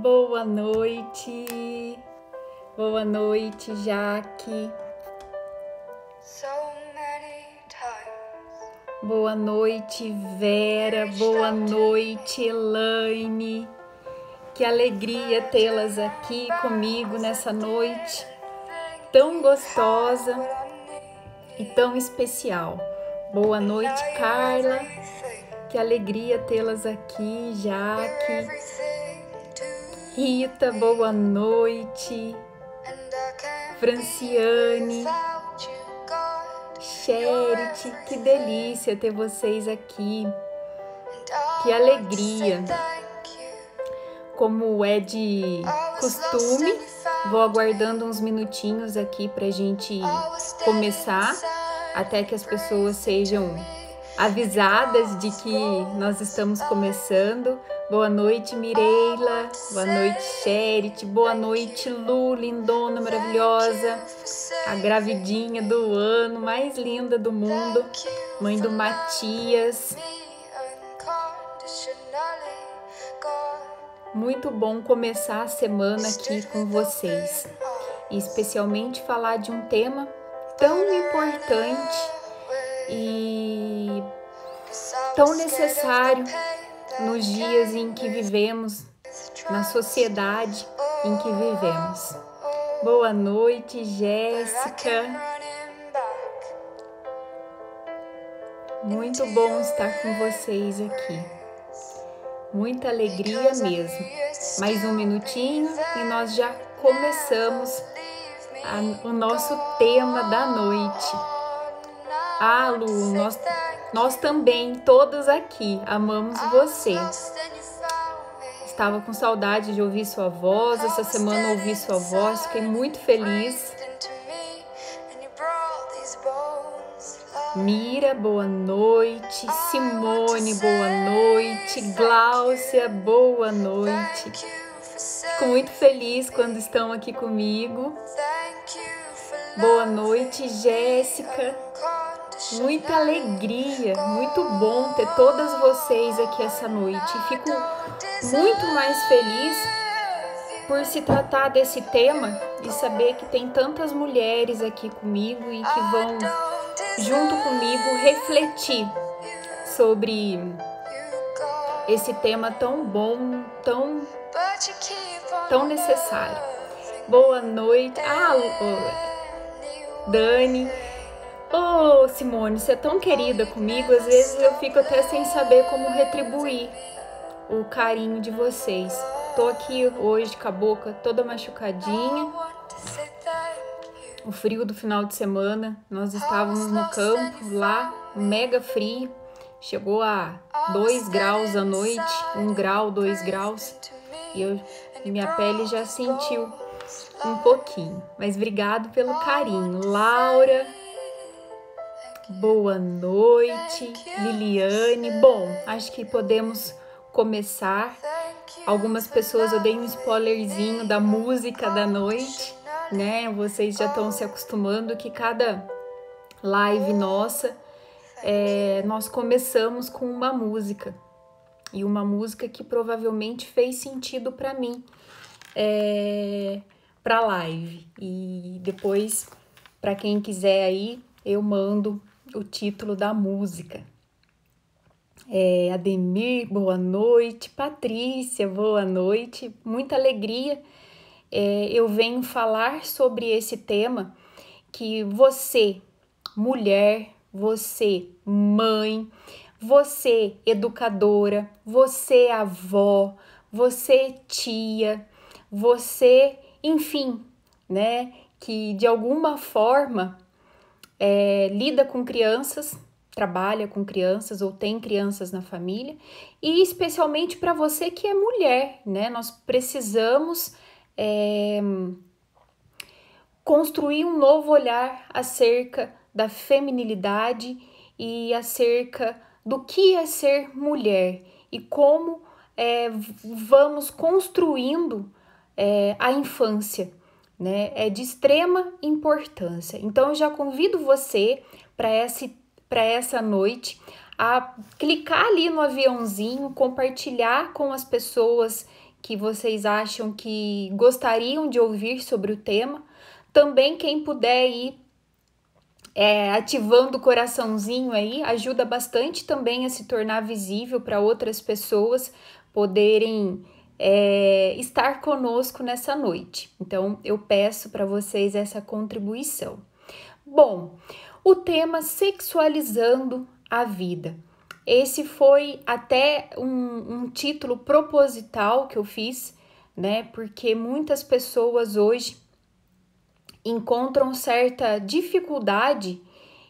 Boa noite, Jaque. Boa noite, Vera. Boa noite, Elaine. Que alegria tê-las aqui comigo nessa noite tão gostosa e tão especial. Boa noite, Carla. Que alegria tê-las aqui, Jaque. Rita, boa noite. Franciane. Charity, que delícia ter vocês aqui. Que alegria. Como é de costume, vou aguardando uns minutinhos aqui pra gente começar, até que as pessoas sejam avisadas de que nós estamos começando. Boa noite, Mireila. Boa noite, Charity. Boa noite, Lu, lindona, maravilhosa. A gravidinha do ano, mais linda do mundo. Mãe do Matias. Muito bom começar a semana aqui com vocês. E especialmente falar de um tema tão importante e tão necessário nos dias em que vivemos, na sociedade em que vivemos. Boa noite, Jéssica. Muito bom estar com vocês aqui. Muita alegria mesmo. Mais um minutinho e nós já começamos o nosso tema da noite. Ah, Lu, nós também, todos aqui, amamos você. Estava com saudade de ouvir sua voz, essa semana ouvi sua voz, fiquei muito feliz. Mira, boa noite. Simone, boa noite. Gláucia, boa noite. Fico muito feliz quando estão aqui comigo. Boa noite, Jéssica. Muita alegria, muito bom ter todas vocês aqui essa noite. Fico muito mais feliz por se tratar desse tema e saber que tem tantas mulheres aqui comigo e que vão, junto comigo, refletir sobre esse tema tão bom, tão necessário. Boa noite. Dani. Oh, Simone, você é tão querida comigo, às vezes eu fico até sem saber como retribuir o carinho de vocês. Tô aqui hoje com a boca toda machucadinha. O frio do final de semana, nós estávamos no campo lá, mega frio. Chegou a 2 graus à noite, 1 grau, 2 graus. E minha pele já sentiu um pouquinho. Mas obrigado pelo carinho. Laura, boa noite. Liliane. Bom, acho que podemos começar. Algumas pessoas, eu dei um spoilerzinho da música da noite, né? Vocês já estão se acostumando que cada live nossa, nós começamos com uma música. E uma música que provavelmente fez sentido para mim, para live. E depois, para quem quiser aí, eu mando o título da música. Ademir, boa noite. Patrícia, boa noite. Muita alegria. Eu venho falar sobre esse tema que você, mulher, você, mãe, você, educadora, você, avó, você, tia, você, enfim, né, que de alguma forma lida com crianças, trabalha com crianças ou tem crianças na família, e especialmente para você que é mulher, né? Nós precisamos construir um novo olhar acerca da feminilidade e acerca do que é ser mulher e como vamos construindo a infância, né? É de extrema importância. Então, eu já convido você para essa noite a clicar ali no aviãozinho, compartilhar com as pessoas que vocês acham que gostariam de ouvir sobre o tema. Também quem puder ir ativando o coraçãozinho aí, ajuda bastante também a se tornar visível para outras pessoas poderem estar conosco nessa noite. Então, eu peço para vocês essa contribuição. Bom, o tema sexualizando a vida. Esse foi até um título proposital que eu fiz, né? Porque muitas pessoas hoje encontram certa dificuldade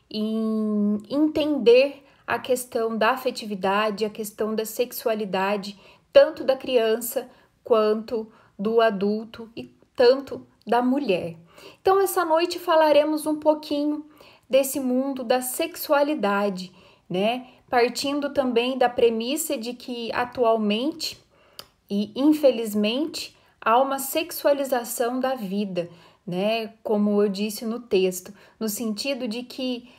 em entender a questão da afetividade, a questão da sexualidade, tanto da criança quanto do adulto e tanto da mulher. Então, essa noite falaremos um pouquinho desse mundo da sexualidade, né? Partindo também da premissa de que atualmente e infelizmente há uma sexualização da vida, né? Como eu disse no texto, no sentido de que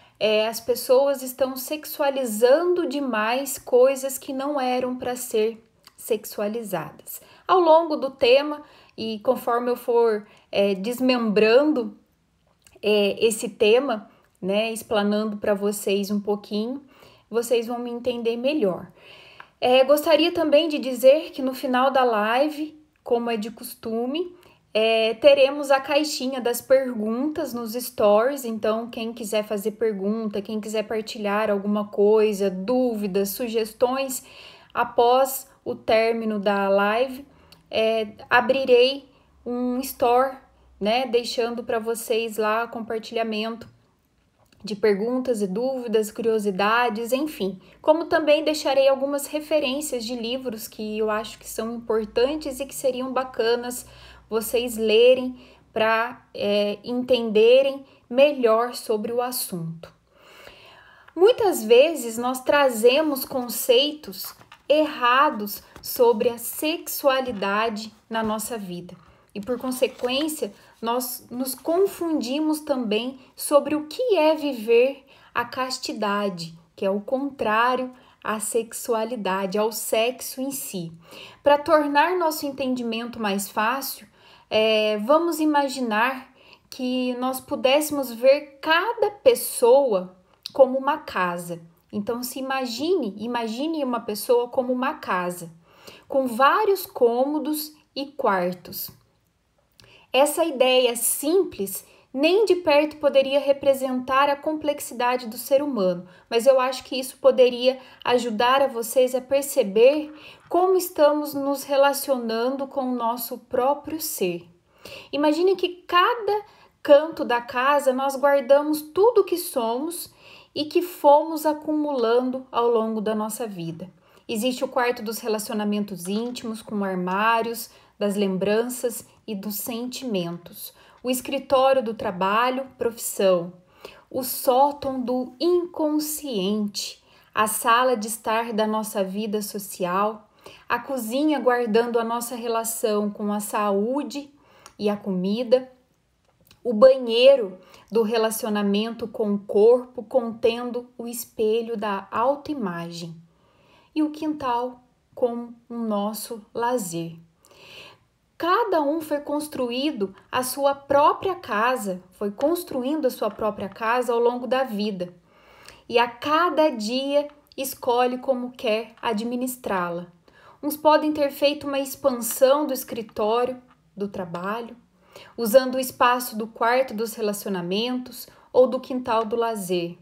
as pessoas estão sexualizando demais coisas que não eram para ser sexualizadas. Ao longo do tema e conforme eu for desmembrando esse tema, né, explanando para vocês um pouquinho, vocês vão me entender melhor. Gostaria também de dizer que no final da live, como é de costume, teremos a caixinha das perguntas nos stories, então quem quiser fazer pergunta, quem quiser partilhar alguma coisa, dúvidas, sugestões, após o término da live, abrirei um store, né, deixando para vocês lá compartilhamento de perguntas e dúvidas, curiosidades, enfim. Como também deixarei algumas referências de livros que eu acho que são importantes e que seriam bacanas vocês lerem para entenderem melhor sobre o assunto. Muitas vezes nós trazemos conceitos errados sobre a sexualidade na nossa vida e, por consequência, nós nos confundimos também sobre o que é viver a castidade, que é o contrário à sexualidade, ao sexo em si. Para tornar nosso entendimento mais fácil, vamos imaginar que nós pudéssemos ver cada pessoa como uma casa. Então, imagine uma pessoa como uma casa, com vários cômodos e quartos. Essa ideia simples nem de perto poderia representar a complexidade do ser humano, mas eu acho que isso poderia ajudar a vocês a perceber como estamos nos relacionando com o nosso próprio ser. Imagine que cada canto da casa nós guardamos tudo o que somos e que fomos acumulando ao longo da nossa vida. Existe o quarto dos relacionamentos íntimos, com armários, das lembranças e dos sentimentos. O escritório do trabalho, profissão. O sótão do inconsciente. A sala de estar da nossa vida social. A cozinha guardando a nossa relação com a saúde e a comida. O banheiro do relacionamento com o corpo, contendo o espelho da autoimagem. E o quintal como o nosso lazer. Cada um foi construindo a sua própria casa, foi construindo a sua própria casa ao longo da vida. E a cada dia escolhe como quer administrá-la. Uns podem ter feito uma expansão do escritório, do trabalho, usando o espaço do quarto dos relacionamentos ou do quintal do lazer.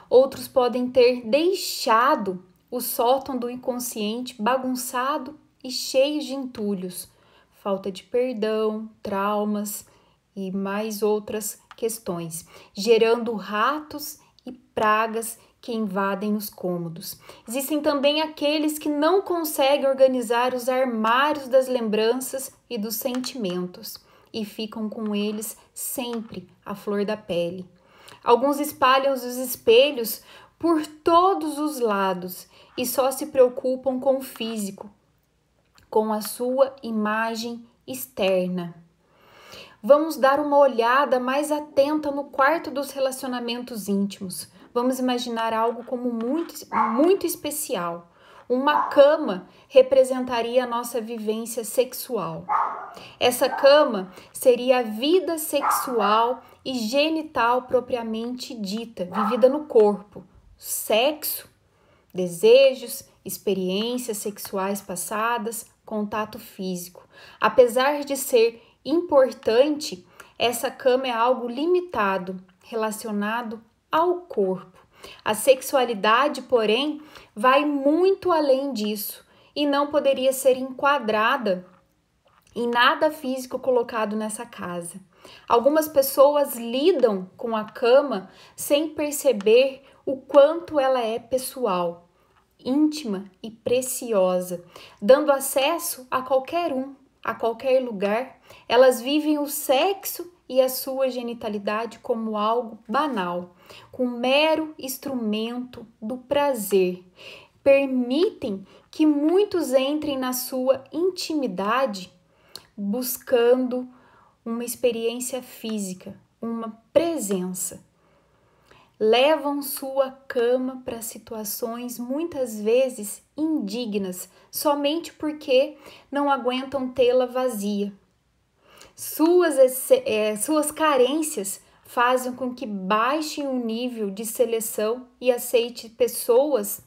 Outros podem ter deixado o sótão do inconsciente bagunçado e cheio de entulhos, falta de perdão, traumas e mais outras questões, gerando ratos e pragas que invadem os cômodos. Existem também aqueles que não conseguem organizar os armários das lembranças e dos sentimentos e ficam com eles sempre à flor da pele. Alguns espalham os espelhos por todos os lados e só se preocupam com o físico, com a sua imagem externa. Vamos dar uma olhada mais atenta no quarto dos relacionamentos íntimos. Vamos imaginar algo como muito especial. uma cama representaria a nossa vivência sexual. Essa cama seria a vida sexual e genital propriamente dita, vivida no corpo. Sexo, desejos, experiências sexuais passadas, contato físico. Apesar de ser importante, essa cama é algo limitado, relacionado ao corpo. A sexualidade, porém, vai muito além disso e não poderia ser enquadrada em nada físico colocado nessa casa. Algumas pessoas lidam com a cama sem perceber o quanto ela é pessoal, íntima e preciosa, dando acesso a qualquer um, a qualquer lugar. Elas vivem o sexo e a sua genitalidade como algo banal, com mero instrumento do prazer. Permitem que muitos entrem na sua intimidade buscando uma experiência física, uma presença. Levam sua cama para situações muitas vezes indignas, somente porque não aguentam tê-la vazia. Suas carências fazem com que baixem o nível de seleção e aceite pessoas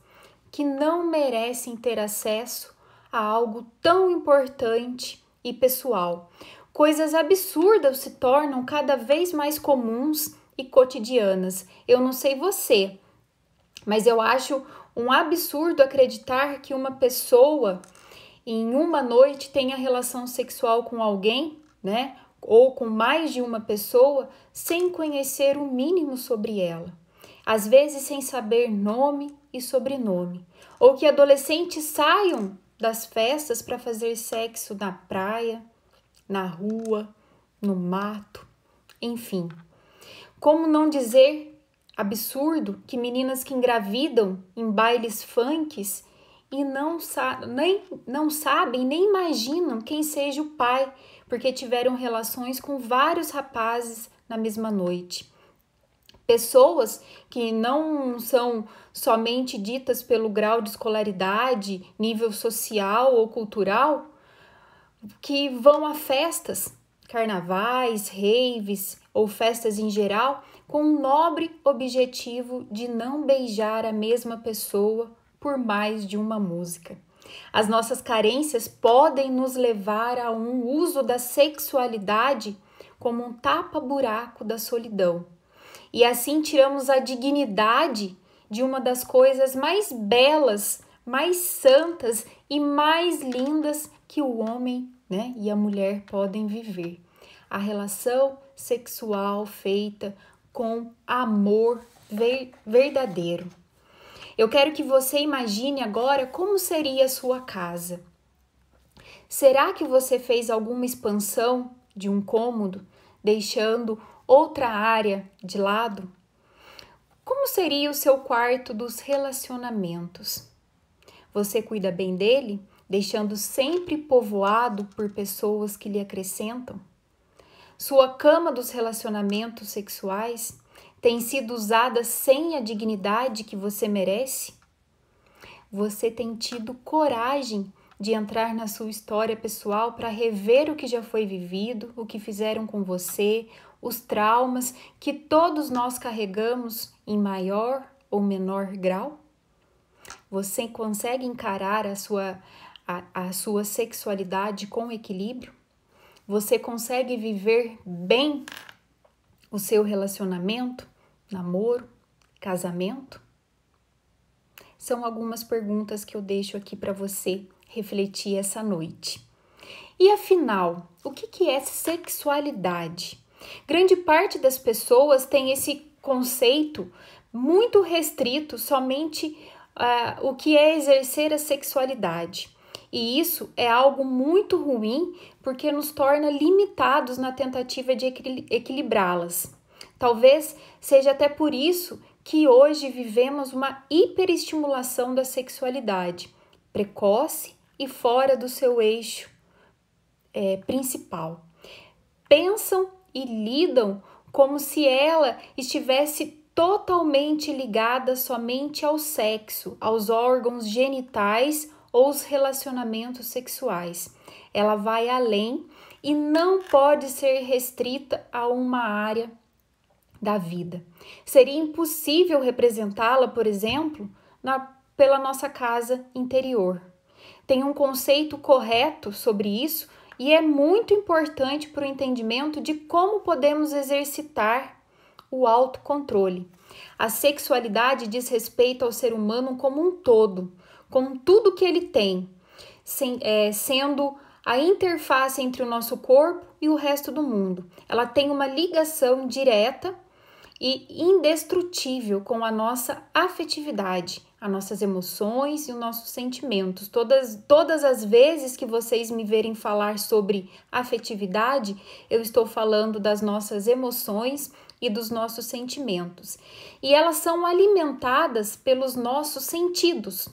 que não merecem ter acesso a algo tão importante e pessoal. Coisas absurdas se tornam cada vez mais comuns e cotidianas. Eu não sei você, mas eu acho um absurdo acreditar que uma pessoa em uma noite tenha relação sexual com alguém, né? Ou com mais de uma pessoa, sem conhecer o mínimo sobre ela. Às vezes sem saber nome e sobrenome. Ou que adolescentes saiam das festas para fazer sexo na praia, na rua, no mato, enfim. Como não dizer absurdo que meninas que engravidam em bailes funks e não sabem nem imaginam quem seja o pai, porque tiveram relações com vários rapazes na mesma noite. Pessoas que não são somente ditas pelo grau de escolaridade, nível social ou cultural, que vão a festas, carnavais, raves ou festas em geral, com o nobre objetivo de não beijar a mesma pessoa por mais de uma música. As nossas carências podem nos levar a um uso da sexualidade como um tapa-buraco da solidão. E assim tiramos a dignidade de uma das coisas mais belas, mais santas e mais lindas que o homem, né, e a mulher podem viver. A relação sexual feita com amor verdadeiro. Eu quero que você imagine agora como seria a sua casa. Será que você fez alguma expansão de um cômodo, deixando outra área de lado? Como seria o seu quarto dos relacionamentos? Você cuida bem dele, deixando sempre povoado por pessoas que lhe acrescentam? Sua cama dos relacionamentos sexuais tem sido usada sem a dignidade que você merece? Você tem tido coragem de entrar na sua história pessoal para rever o que já foi vivido, o que fizeram com você, os traumas que todos nós carregamos em maior ou menor grau? Você consegue encarar a sua sexualidade com equilíbrio? Você consegue viver bem o seu relacionamento, namoro, casamento? São algumas perguntas que eu deixo aqui para você refletir essa noite. E afinal, o que é sexualidade? Grande parte das pessoas tem esse conceito muito restrito somente o que é exercer a sexualidade. E isso é algo muito ruim porque nos torna limitados na tentativa de equilibrá-las. Talvez seja até por isso que hoje vivemos uma hiperestimulação da sexualidade, precoce e fora do seu eixo principal. Pensam e lidam como se ela estivesse totalmente ligada somente ao sexo, aos órgãos genitais ou os relacionamentos sexuais. Ela vai além e não pode ser restrita a uma área da vida. Seria impossível representá-la, por exemplo, pela nossa casa interior. Tem um conceito correto sobre isso e é muito importante para o entendimento de como podemos exercitar o autocontrole. A sexualidade diz respeito ao ser humano como um todo, com tudo que ele tem, sendo a interface entre o nosso corpo e o resto do mundo. Ela tem uma ligação direta e indestrutível com a nossa afetividade, as nossas emoções e os nossos sentimentos. Todas as vezes que vocês me verem falar sobre afetividade, eu estou falando das nossas emoções e dos nossos sentimentos. E elas são alimentadas pelos nossos sentidos.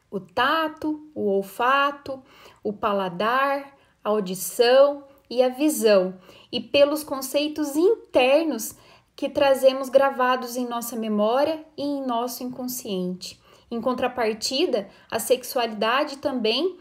O tato, o olfato, o paladar, a audição e a visão. E pelos conceitos internos que trazemos gravados em nossa memória e em nosso inconsciente. Em contrapartida, a sexualidade também,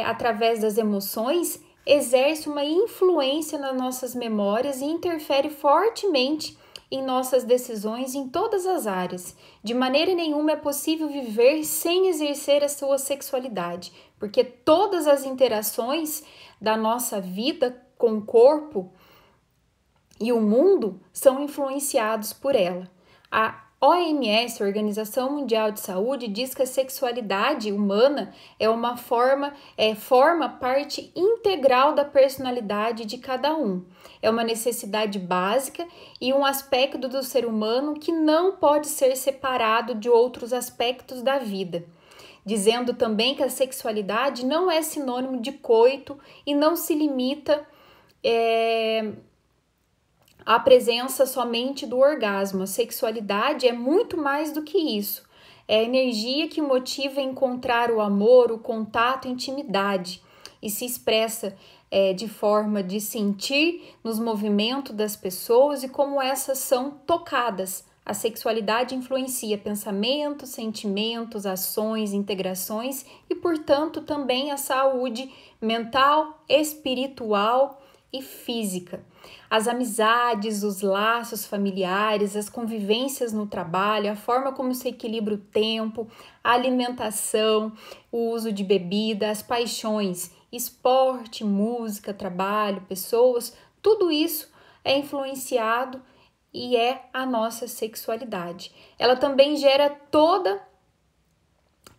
através das emoções, exerce uma influência nas nossas memórias e interfere fortemente em nossas decisões em todas as áreas. De maneira nenhuma é possível viver sem exercer a sua sexualidade, porque todas as interações da nossa vida com o corpo e o mundo são influenciados por ela. A OMS, a Organização Mundial de Saúde, diz que a sexualidade humana forma parte integral da personalidade de cada um. É uma necessidade básica e um aspecto do ser humano que não pode ser separado de outros aspectos da vida. Dizendo também que a sexualidade não é sinônimo de coito e não se limita a presença somente do orgasmo. A sexualidade é muito mais do que isso. É a energia que motiva a encontrar o amor, o contato, a intimidade e se expressa de forma de sentir nos movimentos das pessoas e como essas são tocadas. A sexualidade influencia pensamentos, sentimentos, ações, integrações e, portanto, também a saúde mental, espiritual e física. As amizades, os laços familiares, as convivências no trabalho, a forma como se equilibra o tempo, a alimentação, o uso de bebida, as paixões, esporte, música, trabalho, pessoas, tudo isso é influenciado e é a nossa sexualidade. Ela também gera toda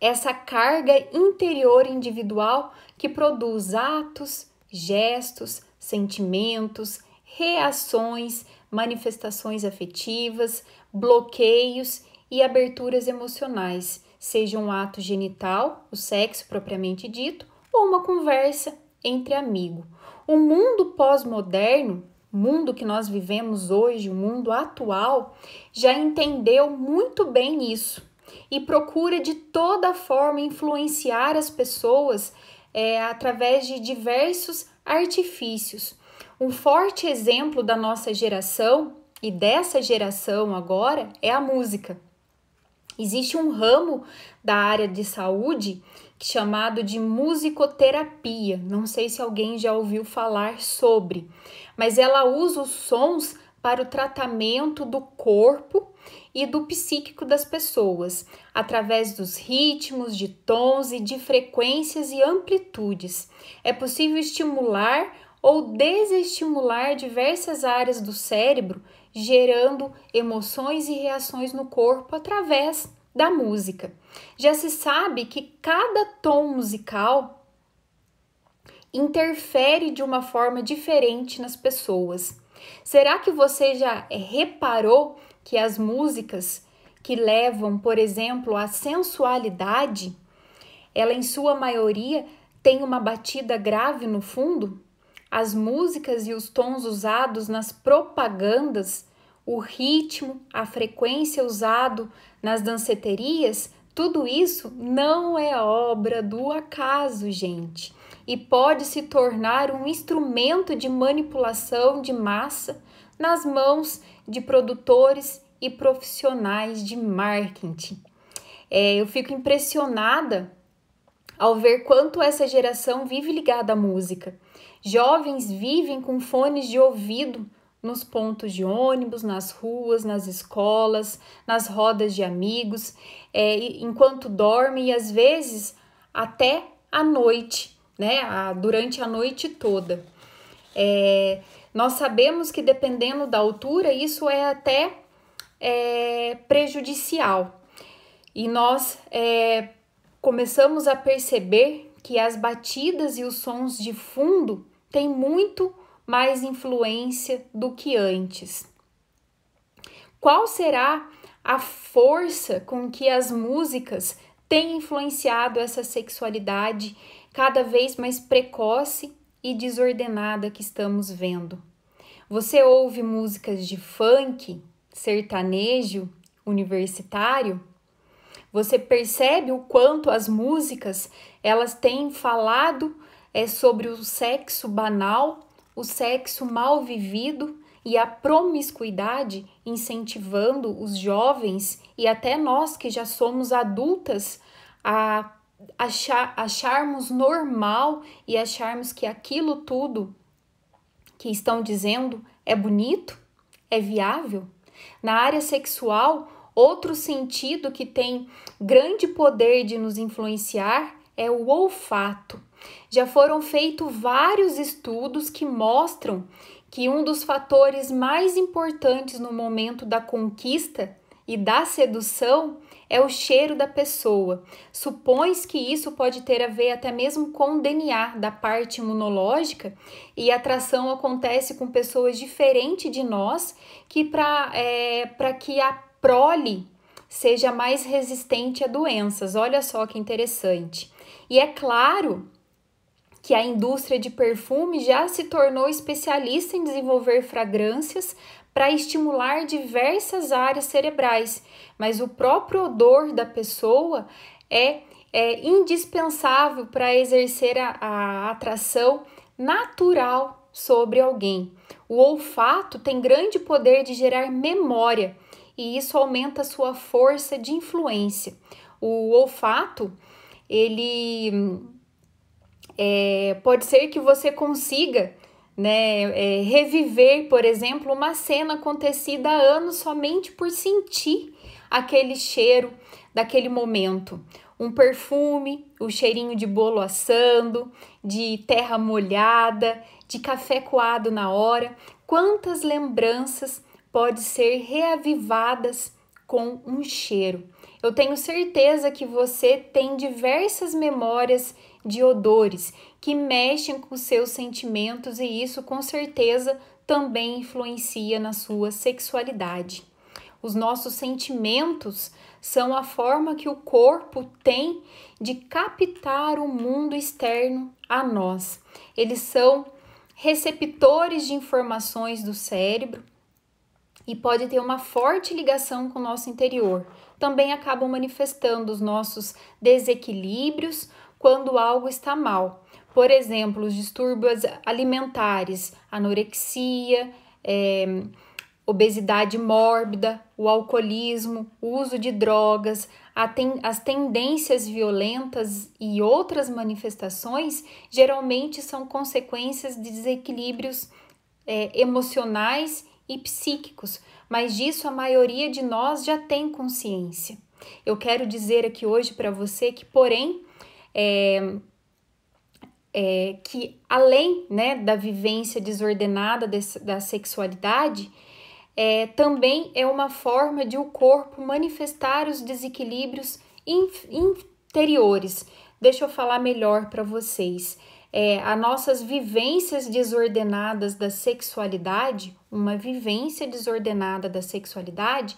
essa carga interior individual que produz atos, gestos, sentimentos, reações, manifestações afetivas, bloqueios e aberturas emocionais, seja um ato genital, o sexo propriamente dito, ou uma conversa entre amigos. O mundo pós-moderno, mundo que nós vivemos hoje, o mundo atual, já entendeu muito bem isso e procura de toda forma influenciar as pessoas através de diversos artifícios. Um forte exemplo da nossa geração e dessa geração agora é a música. Existe um ramo da área de saúde chamado de musicoterapia. Não sei se alguém já ouviu falar sobre, mas ela usa os sons para o tratamento do corpo e do psíquico das pessoas, através dos ritmos, de tons e de frequências e amplitudes. É possível estimular ou desestimular diversas áreas do cérebro, gerando emoções e reações no corpo através da música. Já se sabe que cada tom musical interfere de uma forma diferente nas pessoas. Será que você já reparou que as músicas que levam, por exemplo, à sensualidade, ela em sua maioria tem uma batida grave no fundo? As músicas e os tons usados nas propagandas, o ritmo, a frequência usado nas danceterias, tudo isso não é obra do acaso, gente, e pode se tornar um instrumento de manipulação de massa nas mãos de produtores e profissionais de marketing. Eu fico impressionada ao ver quanto essa geração vive ligada à música. Jovens vivem com fones de ouvido nos pontos de ônibus, nas ruas, nas escolas, nas rodas de amigos, enquanto dormem e às vezes até à noite, né? Durante a noite toda. Nós sabemos que dependendo da altura, isso é até prejudicial. E nós começamos a perceber que as batidas e os sons de fundo têm muito mais influência do que antes. Qual será a força com que as músicas têm influenciado essa sexualidade cada vez mais precoce e desordenada que estamos vendo? Você ouve músicas de funk, sertanejo, universitário? Você percebe o quanto as músicas elas têm falado sobre o sexo banal, o sexo mal vivido e a promiscuidade, incentivando os jovens e até nós que já somos adultas a acharmos normal e acharmos que aquilo tudo que estão dizendo é bonito, é viável? Na área sexual, outro sentido que tem grande poder de nos influenciar é o olfato. Já foram feitos vários estudos que mostram que um dos fatores mais importantes no momento da conquista e da sedução é o cheiro da pessoa. Supõe-se que isso pode ter a ver até mesmo com o DNA da parte imunológica, e a atração acontece com pessoas diferentes de nós, que para que a prole seja mais resistente a doenças. Olha só que interessante. E é claro que a indústria de perfume já se tornou especialista em desenvolver fragrâncias para estimular diversas áreas cerebrais, mas o próprio odor da pessoa é indispensável para exercer a atração natural sobre alguém. O olfato tem grande poder de gerar memória e isso aumenta a sua força de influência. O olfato, ele pode ser que você consiga, né, reviver, por exemplo, uma cena acontecida há anos somente por sentir aquele cheiro daquele momento. Um perfume, o cheirinho de bolo assando, de terra molhada, de café coado na hora. Quantas lembranças podem ser reavivadas com um cheiro? Eu tenho certeza que você tem diversas memórias de odores que mexem com seus sentimentos e isso com certeza também influencia na sua sexualidade. Os nossos sentimentos são a forma que o corpo tem de captar o mundo externo a nós. Eles são receptores de informações do cérebro e pode ter uma forte ligação com o nosso interior. Também acabam manifestando os nossos desequilíbrios quando algo está mal. Por exemplo, os distúrbios alimentares, anorexia, obesidade mórbida, o alcoolismo, o uso de drogas, as tendências violentas e outras manifestações geralmente são consequências de desequilíbrios emocionais e psíquicos, mas disso a maioria de nós já tem consciência. Eu quero dizer aqui hoje para você que, porém, que além, né, da vivência desordenada da sexualidade, também é uma forma de o corpo manifestar os desequilíbrios interiores. Deixa eu falar melhor para vocês. As nossas vivências desordenadas da sexualidade, uma vivência desordenada da sexualidade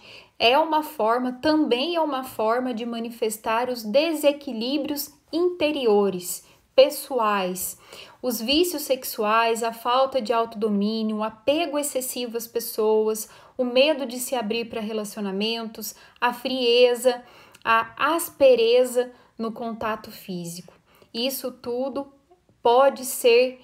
também é uma forma de manifestar os desequilíbrios interiores, pessoais, os vícios sexuais, a falta de autodomínio, o apego excessivo às pessoas, o medo de se abrir para relacionamentos, a frieza, a aspereza no contato físico. Isso tudo pode ser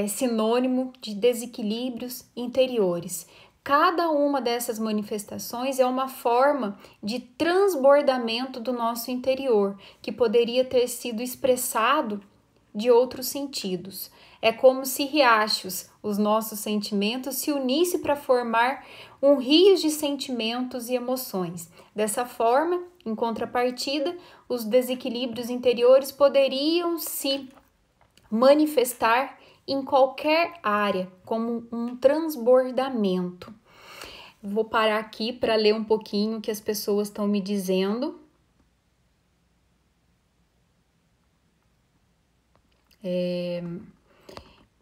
sinônimo de desequilíbrios interiores. Cada uma dessas manifestações é uma forma de transbordamento do nosso interior, que poderia ter sido expressado de outros sentidos. É como se riachos, os nossos sentimentos, se unissem para formar um rio de sentimentos e emoções. Dessa forma, em contrapartida, os desequilíbrios interiores poderiam se manifestar em qualquer área, como um transbordamento. Vou parar aqui para ler um pouquinho o que as pessoas estão me dizendo.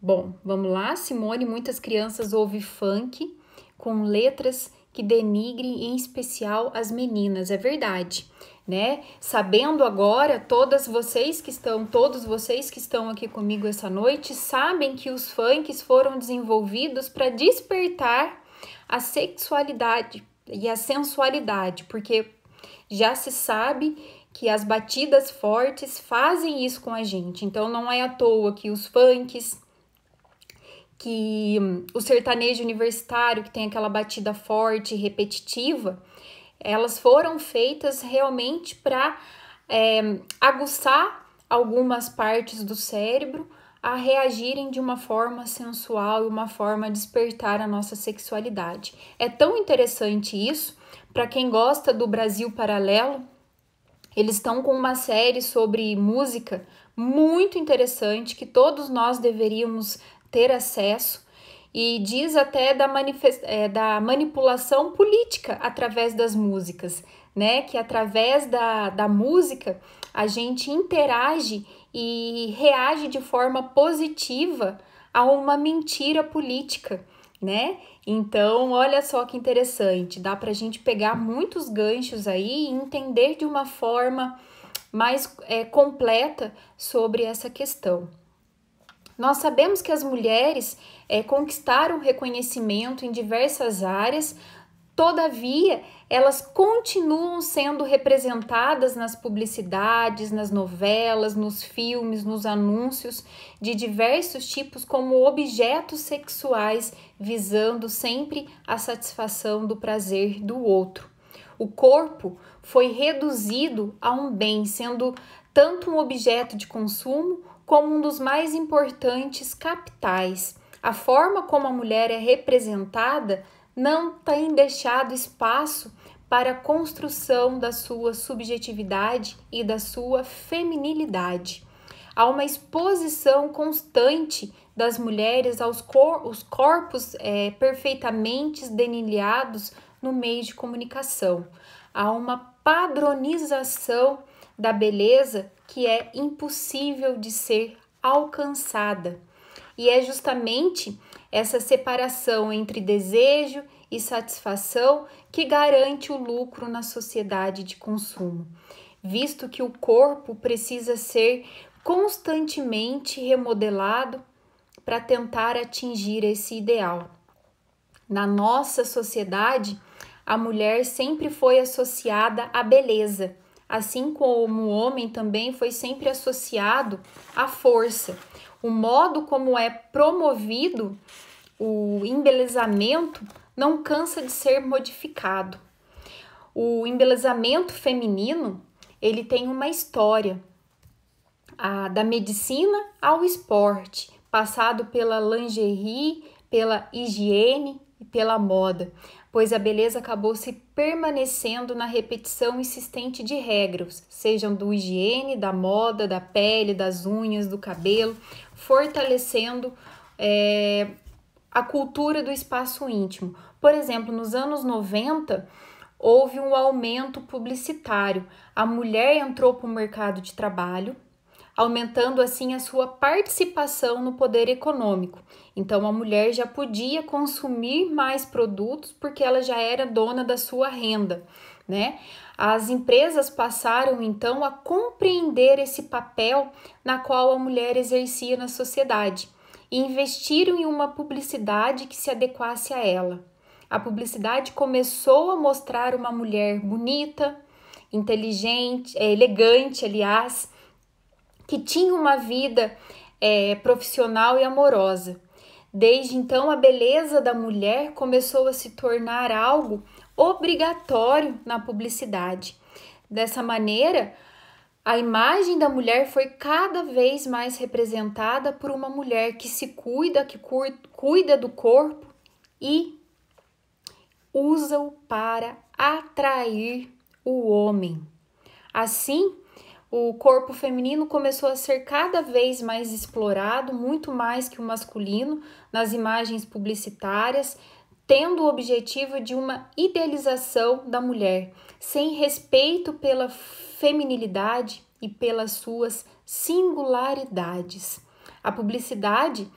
Bom, vamos lá. Simone, muitas crianças ouvem funk com letras que denigrem, em especial as meninas. É verdade, né? Sabendo agora, todos vocês que estão aqui comigo essa noite, sabem que os funks foram desenvolvidos para despertar a sexualidade e a sensualidade, porque já se sabe que as batidas fortes fazem isso com a gente. Então não é à toa que os funks, que o sertanejo universitário, que tem aquela batida forte e repetitiva, elas foram feitas realmente para aguçar algumas partes do cérebro a reagirem de uma forma sensual e uma forma a despertar a nossa sexualidade. É tão interessante isso. Para quem gosta do Brasil Paralelo, eles estão com uma série sobre música muito interessante que todos nós deveríamos ter acesso, e diz até da manipulação política através das músicas, né? Que através da música a gente interage e reage de forma positiva a uma mentira política, né? Então, olha só que interessante, dá para a gente pegar muitos ganchos aí e entender de uma forma mais completa sobre essa questão. Nós sabemos que as mulheres conquistaram reconhecimento em diversas áreas, todavia, elas continuam sendo representadas nas publicidades, nas novelas, nos filmes, nos anúncios de diversos tipos como objetos sexuais, visando sempre a satisfação do prazer do outro. O corpo foi reduzido a um bem, sendo tanto um objeto de consumo como um dos mais importantes capitais. A forma como a mulher é representada não tem deixado espaço para a construção da sua subjetividade e da sua feminilidade. Há uma exposição constante das mulheres aos corpos perfeitamente delineados no meio de comunicação. Há uma padronização da beleza que é impossível de ser alcançada. E é justamente essa separação entre desejo e satisfação que garante o lucro na sociedade de consumo, visto que o corpo precisa ser constantemente remodelado para tentar atingir esse ideal. Na nossa sociedade, a mulher sempre foi associada à beleza, assim como o homem também foi sempre associado à força. O modo como é promovido o embelezamento não cansa de ser modificado. O embelezamento feminino, ele tem uma história, da medicina ao esporte, passado pela lingerie, pela higiene e pela moda, pois a beleza acabou se permanecendo na repetição insistente de regras, sejam do higiene, da moda, da pele, das unhas, do cabelo, fortalecendo a cultura do espaço íntimo. Por exemplo, nos anos 90, houve um aumento publicitário. A mulher entrou para o mercado de trabalho, aumentando assim a sua participação no poder econômico. Então a mulher já podia consumir mais produtos porque ela já era dona da sua renda, né? As empresas passaram então a compreender esse papel na qual a mulher exercia na sociedade e investiram em uma publicidade que se adequasse a ela. A publicidade começou a mostrar uma mulher bonita, inteligente, elegante, aliás, que tinha uma vida profissional e amorosa. Desde então, a beleza da mulher começou a se tornar algo obrigatório na publicidade. Dessa maneira, a imagem da mulher foi cada vez mais representada por uma mulher que se cuida, que cuida do corpo e usa-o para atrair o homem. Assim, o corpo feminino começou a ser cada vez mais explorado, muito mais que o masculino, nas imagens publicitárias, tendo o objetivo de uma idealização da mulher, sem respeito pela feminilidade e pelas suas singularidades. A publicidade,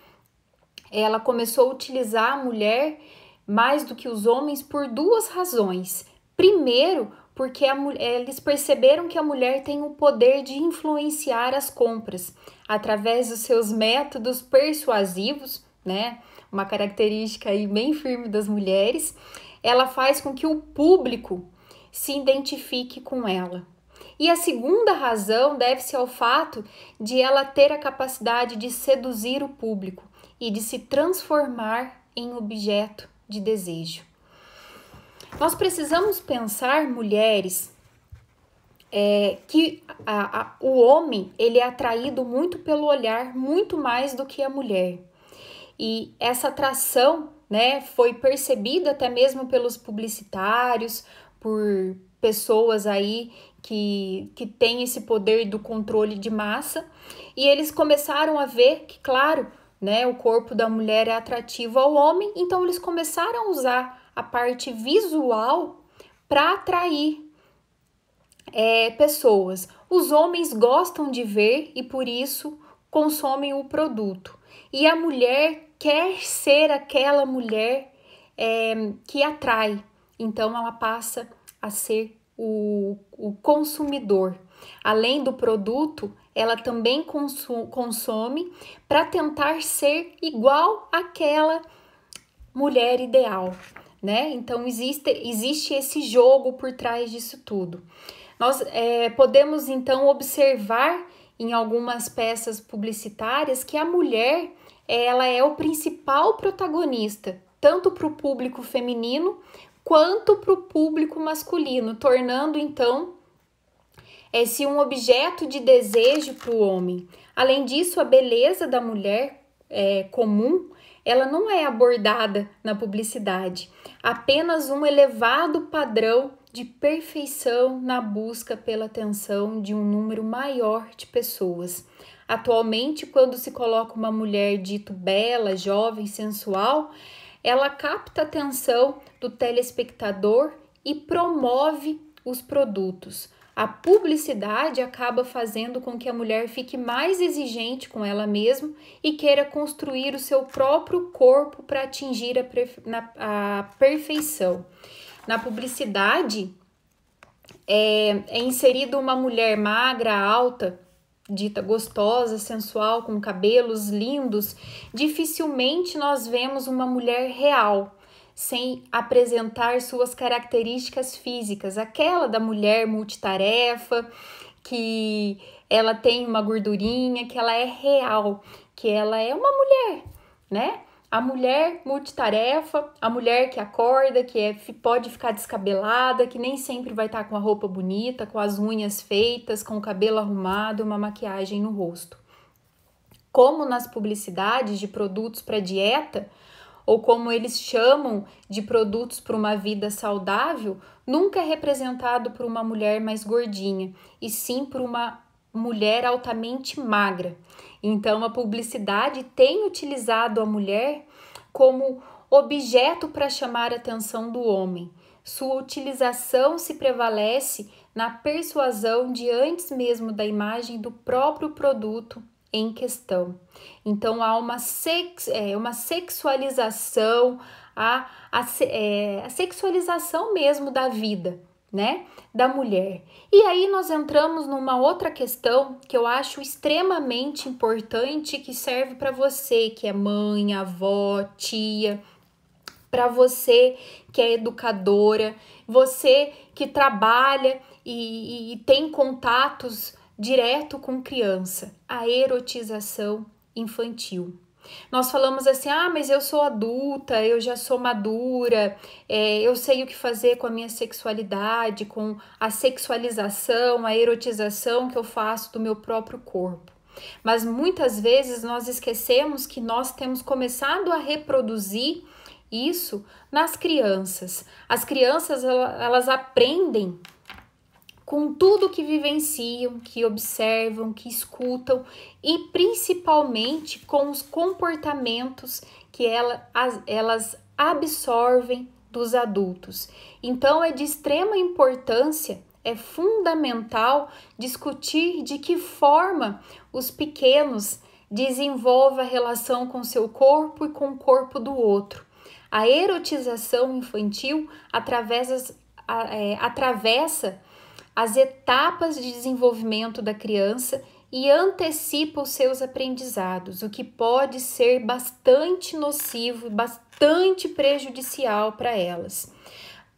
ela começou a utilizar a mulher mais do que os homens por duas razões. Primeiro, porque eles perceberam que a mulher tem o poder de influenciar as compras através dos seus métodos persuasivos, né? Uma característica aí bem firme das mulheres. Ela faz com que o público se identifique com ela. E a segunda razão deve-se ao fato de ela ter a capacidade de seduzir o público e de se transformar em objeto de desejo. Nós precisamos pensar, mulheres, que o homem ele é atraído muito pelo olhar, muito mais do que a mulher. E essa atração, né, foi percebida até mesmo pelos publicitários, por pessoas aí que têm esse poder do controle de massa, e eles começaram a ver que, claro, né, o corpo da mulher é atrativo ao homem, então eles começaram a usar a parte visual para atrair pessoas. Os homens gostam de ver e por isso consomem o produto. E a mulher quer ser aquela mulher que atrai, então ela passa a ser o consumidor. Além do produto, ela também consome para tentar ser igual àquela mulher ideal, né? Então existe esse jogo por trás disso tudo. Nós podemos então observar em algumas peças publicitárias que a mulher ela é o principal protagonista, tanto para o público feminino quanto para o público masculino, tornando então esse um objeto de desejo para o homem. Além disso, a beleza da mulher comum, ela não é abordada na publicidade, apenas um elevado padrão de perfeição na busca pela atenção de um número maior de pessoas. Atualmente, quando se coloca uma mulher dito bela, jovem, sensual, ela capta a atenção do telespectador e promove os produtos. A publicidade acaba fazendo com que a mulher fique mais exigente com ela mesma e queira construir o seu próprio corpo para atingir a perfeição. Na publicidade, é inserida uma mulher magra, alta, dita gostosa, sensual, com cabelos lindos. Dificilmente nós vemos uma mulher real, sem apresentar suas características físicas, aquela da mulher multitarefa, que ela tem uma gordurinha, que ela é real, que ela é uma mulher, né? A mulher multitarefa, a mulher que acorda, que pode ficar descabelada, que nem sempre vai estar com a roupa bonita, com as unhas feitas, com o cabelo arrumado, uma maquiagem no rosto. Como nas publicidades de produtos para dieta, ou como eles chamam de produtos para uma vida saudável, nunca é representado por uma mulher mais gordinha, e sim por uma mulher altamente magra. Então, a publicidade tem utilizado a mulher como objeto para chamar a atenção do homem. Sua utilização se prevalece na persuasão de antes mesmo da imagem do próprio produto em questão. Então, há uma sexualização, a sexualização mesmo da vida, né, da mulher. E aí nós entramos numa outra questão que eu acho extremamente importante, que serve para você que é mãe, avó, tia, para você que é educadora, você que trabalha e tem contatos direto com criança, a erotização infantil. Nós falamos assim, mas eu sou adulta, eu já sou madura, eu sei o que fazer com a minha sexualidade, com a sexualização, a erotização que eu faço do meu próprio corpo. Mas muitas vezes nós esquecemos que nós temos começado a reproduzir isso nas crianças. As crianças, elas aprendem com tudo que vivenciam, que observam, que escutam e principalmente com os comportamentos que elas absorvem dos adultos. Então é de extrema importância, é fundamental discutir de que forma os pequenos desenvolvem a relação com seu corpo e com o corpo do outro. A erotização infantil atravessa as etapas de desenvolvimento da criança e antecipa os seus aprendizados, o que pode ser bastante nocivo e bastante prejudicial para elas.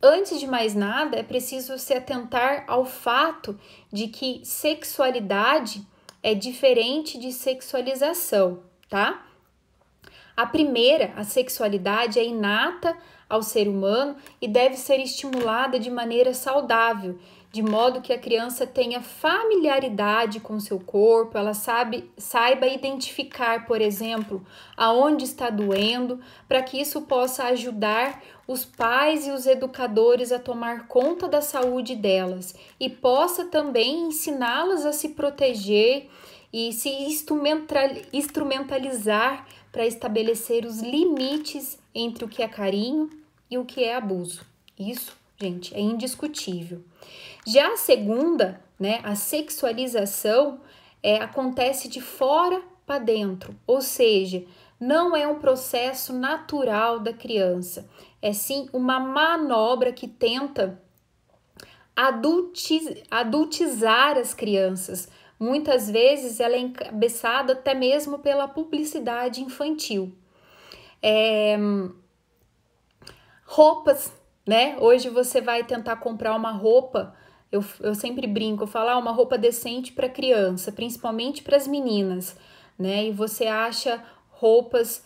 Antes de mais nada, é preciso se atentar ao fato de que sexualidade é diferente de sexualização, tá? A sexualidade é inata ao ser humano e deve ser estimulada de maneira saudável, de modo que a criança tenha familiaridade com seu corpo, ela saiba identificar, por exemplo, aonde está doendo, para que isso possa ajudar os pais e os educadores a tomar conta da saúde delas e possa também ensiná-las a se proteger e se instrumentalizar para estabelecer os limites entre o que é carinho e o que é abuso. Isso, gente, é indiscutível. Já a segunda, a sexualização, acontece de fora para dentro, ou seja, não é um processo natural da criança, é sim uma manobra que tenta adultizar as crianças. Muitas vezes ela é encabeçada até mesmo pela publicidade infantil. Roupas, Hoje você vai tentar comprar uma roupa, eu sempre brinco, eu falo uma roupa decente para criança, principalmente para as meninas, E você acha roupas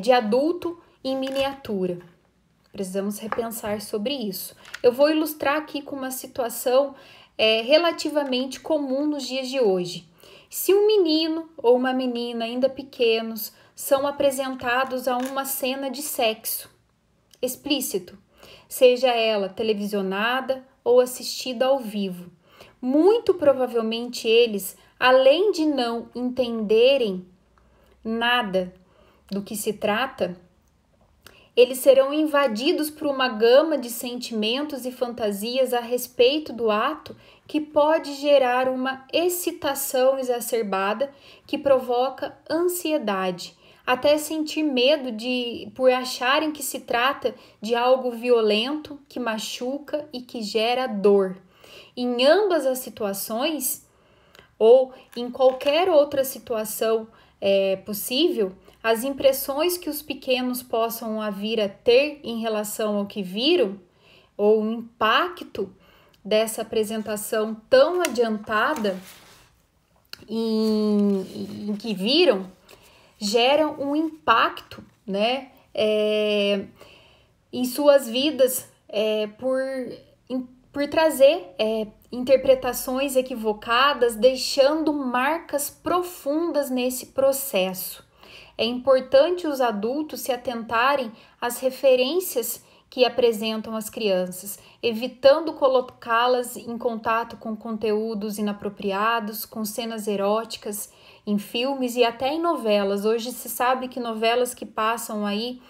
de adulto em miniatura. Precisamos repensar sobre isso. Eu vou ilustrar aqui com uma situação relativamente comum nos dias de hoje. Se um menino ou uma menina ainda pequenos são apresentados a uma cena de sexo explícito, seja ela televisionada ou assistida ao vivo, muito provavelmente eles, além de não entenderem nada do que se trata, eles serão invadidos por uma gama de sentimentos e fantasias a respeito do ato que pode gerar uma excitação exacerbada que provoca ansiedade, até sentir medo por acharem que se trata de algo violento, que machuca e que gera dor. Em ambas as situações, ou em qualquer outra situação possível, as impressões que os pequenos possam vir a ter em relação ao que viram, ou o impacto dessa apresentação tão adiantada em que viram, geram um impacto, em suas vidas por trazer interpretações equivocadas, deixando marcas profundas nesse processo. É importante os adultos se atentarem às referências que apresentam as crianças, evitando colocá-las em contato com conteúdos inapropriados, com cenas eróticas, em filmes e até em novelas. Hoje se sabe que novelas que passam aí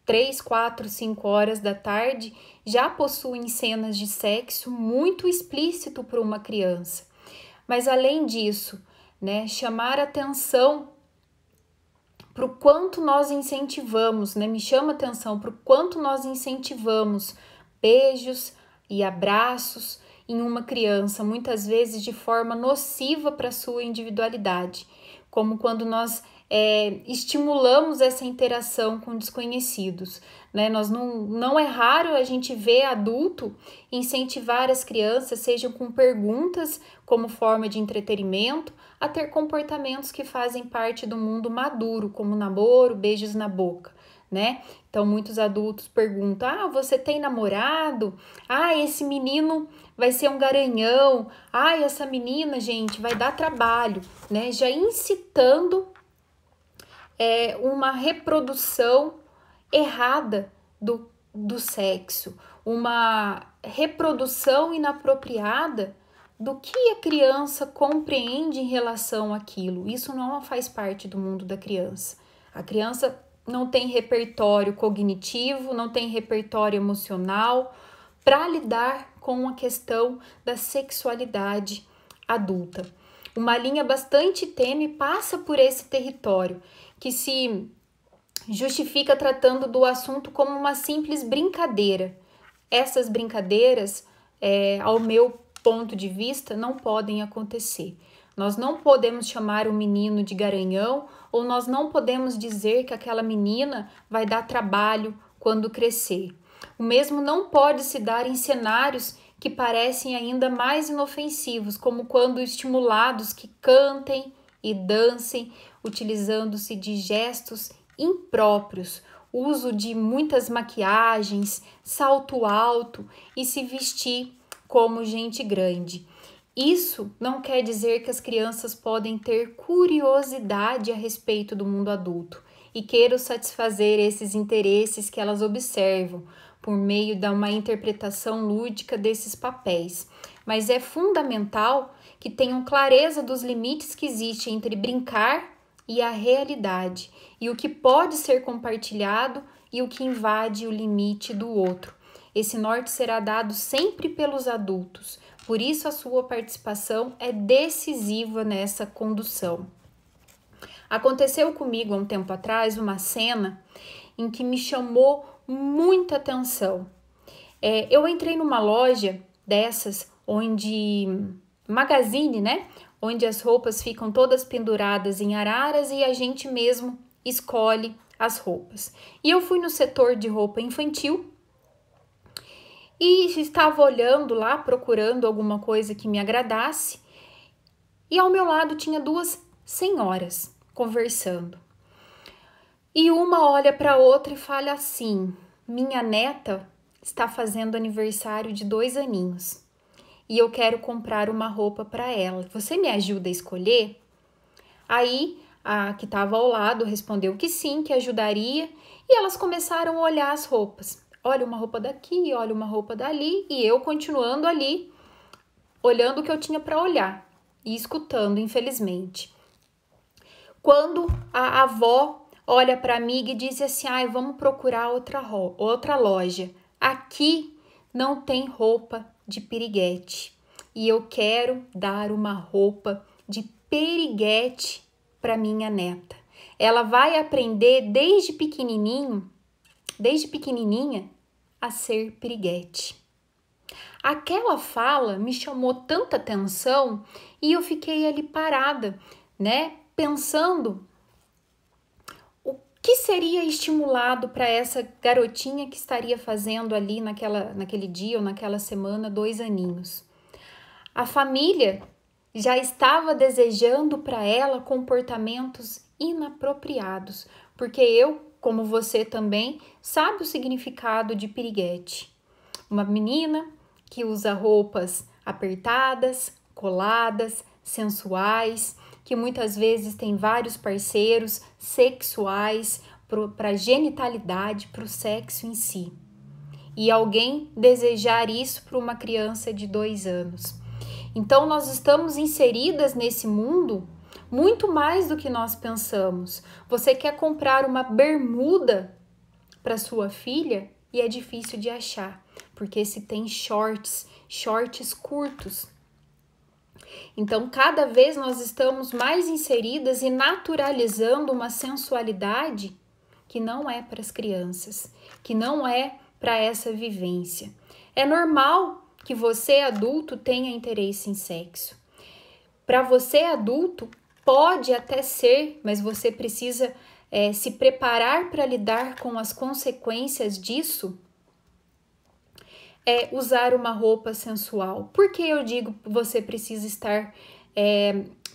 3, 4, 5 horas da tarde já possuem cenas de sexo muito explícito para uma criança. Mas além disso, chamar atenção para o quanto nós incentivamos, me chama atenção para o quanto nós incentivamos beijos e abraços em uma criança, muitas vezes de forma nociva para sua individualidade, como quando nós estimulamos essa interação com desconhecidos, né? Não é raro a gente ver adulto incentivar as crianças, sejam com perguntas como forma de entretenimento, a ter comportamentos que fazem parte do mundo maduro, como namoro, beijos na boca, né? Então, muitos adultos perguntam, você tem namorado? Esse menino vai ser um garanhão. Essa menina, gente, vai dar trabalho, né? Já incitando uma reprodução errada do sexo, uma reprodução inapropriada do que a criança compreende em relação àquilo. Isso não faz parte do mundo da criança. A criança não tem repertório cognitivo, não tem repertório emocional para lidar com a questão da sexualidade adulta. Uma linha bastante tênue passa por esse território, que se justifica tratando do assunto como uma simples brincadeira. Essas brincadeiras, ao meu ponto de vista, não podem acontecer. Nós não podemos chamar o menino de garanhão, ou nós não podemos dizer que aquela menina vai dar trabalho quando crescer. O mesmo não pode se dar em cenários que parecem ainda mais inofensivos, como quando estimulados que cantem e dancem, utilizando-se de gestos impróprios, uso de muitas maquiagens, salto alto e se vestir como gente grande. Isso não quer dizer que as crianças podem ter curiosidade a respeito do mundo adulto e queiram satisfazer esses interesses que elas observam por meio de uma interpretação lúdica desses papéis. Mas é fundamental que tenham clareza dos limites que existem entre brincar e a realidade, e o que pode ser compartilhado e o que invade o limite do outro. Esse norte será dado sempre pelos adultos, por isso a sua participação é decisiva nessa condução. Aconteceu comigo há um tempo atrás uma cena em que me chamou muita atenção. Eu entrei numa loja dessas, magazine, né? Onde as roupas ficam todas penduradas em araras e a gente mesmo escolhe as roupas. E eu fui no setor de roupa infantil e estava olhando lá, procurando alguma coisa que me agradasse. E ao meu lado tinha duas senhoras conversando. E uma olha para a outra e fala assim: minha neta está fazendo aniversário de 2 aninhos. E eu quero comprar uma roupa para ela. Você me ajuda a escolher? Aí, a que estava ao lado respondeu que sim, que ajudaria. E elas começaram a olhar as roupas. Olha uma roupa daqui, olha uma roupa dali. E eu continuando ali, olhando o que eu tinha para olhar. E escutando, infelizmente. Quando a avó olha para a amiga e diz assim: vamos procurar outra loja. Aqui não tem roupa de piriguete e eu quero dar uma roupa de piriguete para minha neta. Ela vai aprender desde pequenininha a ser piriguete. Aquela fala me chamou tanta atenção e eu fiquei ali parada, né, pensando o que seria estimulado para essa garotinha que estaria fazendo ali naquele dia ou naquela semana 2 aninhos. A família já estava desejando para ela comportamentos inapropriados, porque eu, como você também, sabe o significado de piriguete. Uma menina que usa roupas apertadas, coladas, sensuais, que muitas vezes tem vários parceiros sexuais para a genitalidade, para o sexo em si. E alguém desejar isso para uma criança de 2 anos. Então, nós estamos inseridas nesse mundo muito mais do que nós pensamos. Você quer comprar uma bermuda para sua filha e é difícil de achar, porque se tem shorts curtos. Então, cada vez nós estamos mais inseridas e naturalizando uma sensualidade que não é para as crianças, que não é para essa vivência. É normal que você, adulto, tenha interesse em sexo. Para você, adulto, Pode até ser, mas você precisa se preparar para lidar com as consequências disso, usar uma roupa sensual. Por que eu digo que você precisa estar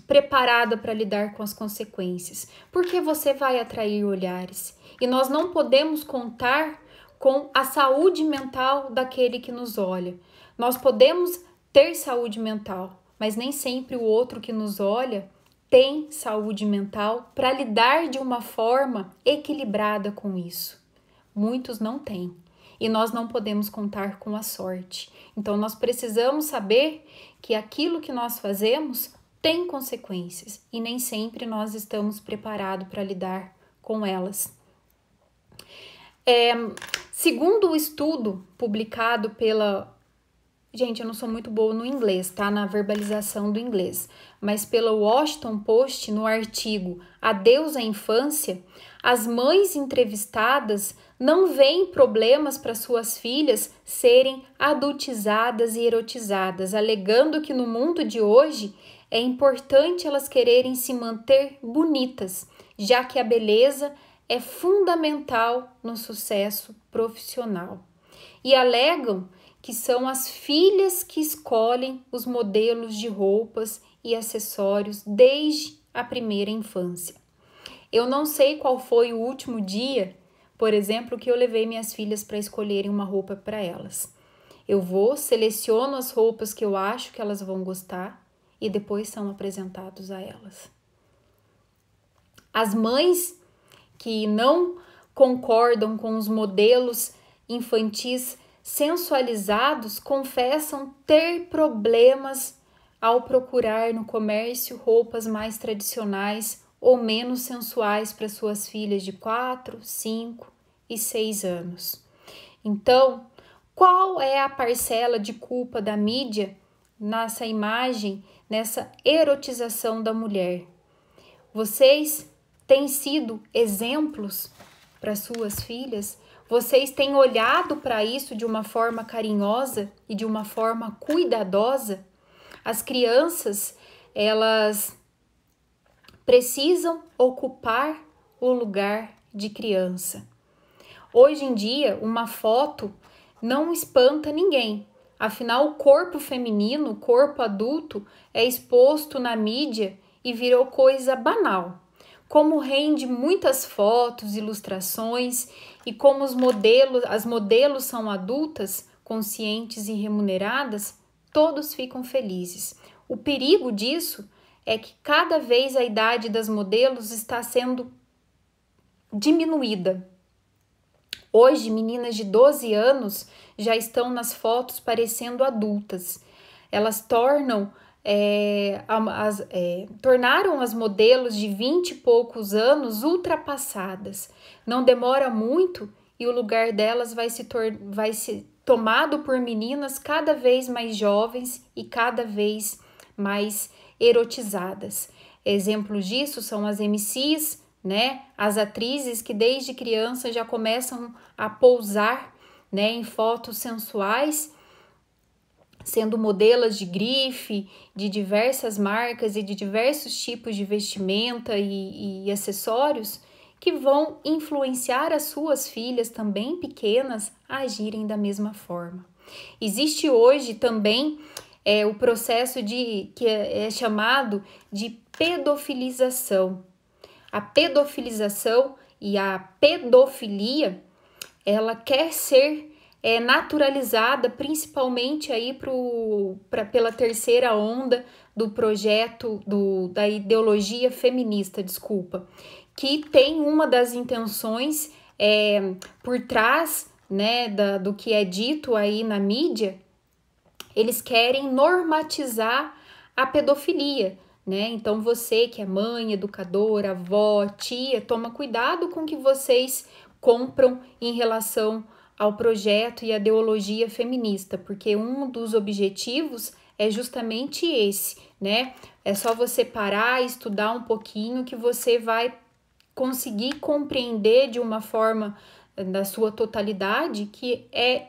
preparada para lidar com as consequências? Porque você vai atrair olhares e nós não podemos contar com a saúde mental daquele que nos olha. Nós podemos ter saúde mental, mas nem sempre o outro que nos olha tem saúde mental para lidar de uma forma equilibrada com isso. Muitos não têm. E nós não podemos contar com a sorte. Então, nós precisamos saber que aquilo que nós fazemos tem consequências e nem sempre nós estamos preparados para lidar com elas. Segundo o estudo publicado pela... Gente, eu não sou muito boa no inglês, tá? Na verbalização do inglês. Mas pela Washington Post, no artigo Adeus à Infância, as mães entrevistadas não veem problemas para suas filhas serem adultizadas e erotizadas, alegando que no mundo de hoje é importante elas quererem se manter bonitas, já que a beleza é fundamental no sucesso profissional. E alegam que são as filhas que escolhem os modelos de roupas e acessórios desde a primeira infância. Eu não sei qual foi o último dia, por exemplo, que eu levei minhas filhas para escolherem uma roupa para elas. Eu seleciono as roupas que eu acho que elas vão gostar e depois são apresentados a elas. As mães que não concordam com os modelos infantis sensualizados confessam ter problemas ao procurar no comércio roupas mais tradicionais ou menos sensuais para suas filhas de 4, 5 e 6 anos. Então, qual é a parcela de culpa da mídia nessa imagem, nessa erotização da mulher? Vocês têm sido exemplos para suas filhas? Vocês têm olhado para isso de uma forma carinhosa e de uma forma cuidadosa? As crianças, elas precisam ocupar o lugar de criança. Hoje em dia, uma foto não espanta ninguém. Afinal, o corpo feminino, o corpo adulto, é exposto na mídia e virou coisa banal. Como rende muitas fotos, ilustrações e como as modelos são adultas, conscientes e remuneradas, todos ficam felizes. O perigo disso é que cada vez a idade das modelos está sendo diminuída. Hoje, meninas de 12 anos já estão nas fotos parecendo adultas. Elas tornaram as modelos de 20 e poucos anos ultrapassadas. Não demora muito e o lugar delas vai ser tomado por meninas cada vez mais jovens e cada vez mais erotizadas. Exemplos disso são as MCs, né? As atrizes que desde criança já começam a pousar, né, em fotos sensuais, sendo modelos de grife, de diversas marcas e de diversos tipos de vestimenta e acessórios que vão influenciar as suas filhas também pequenas a agirem da mesma forma. Existe hoje também o processo que é chamado de pedofilização. A pedofilização e a pedofilia, ela quer ser naturalizada principalmente aí pela terceira onda do projeto da ideologia feminista, que tem uma das intenções por trás, né, do que é dito aí na mídia. Eles querem normatizar a pedofilia, né? Então você que é mãe, educadora, avó, tia, toma cuidado com o que vocês compram em relação ao projeto e à ideologia feminista, porque um dos objetivos é justamente esse, né? É só você parar e estudar um pouquinho que você vai conseguir compreender de uma forma da sua totalidade que é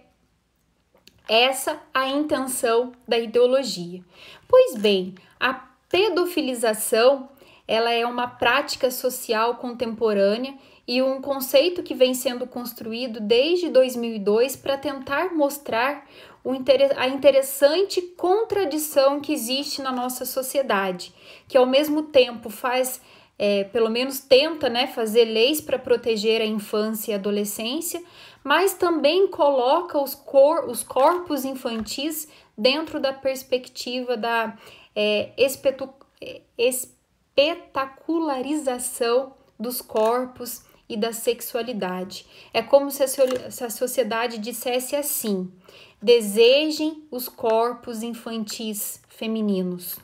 essa a intenção da ideologia. Pois bem, a pedofilização ela é uma prática social contemporânea e um conceito que vem sendo construído desde 2002 para tentar mostrar a interessante contradição que existe na nossa sociedade, que ao mesmo tempo faz, pelo menos tenta, né, fazer leis para proteger a infância e a adolescência, mas também coloca os corpos infantis dentro da perspectiva da espetacularização dos corpos e da sexualidade. É como se a sociedade dissesse assim: desejem os corpos infantis femininos.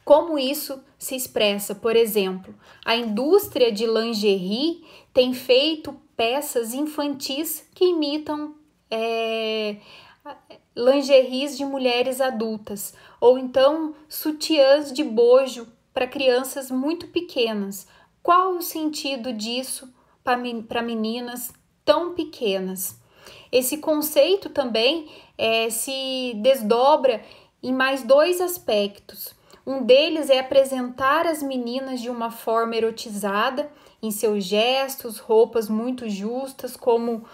Como isso se expressa? Por exemplo, a indústria de lingerie tem feito peças infantis que imitam lingeries de mulheres adultas, ou então sutiãs de bojo para crianças muito pequenas. Qual o sentido disso para meninas tão pequenas? Esse conceito também se desdobra em mais dois aspectos. Um deles é apresentar as meninas de uma forma erotizada, em seus gestos, roupas muito justas, como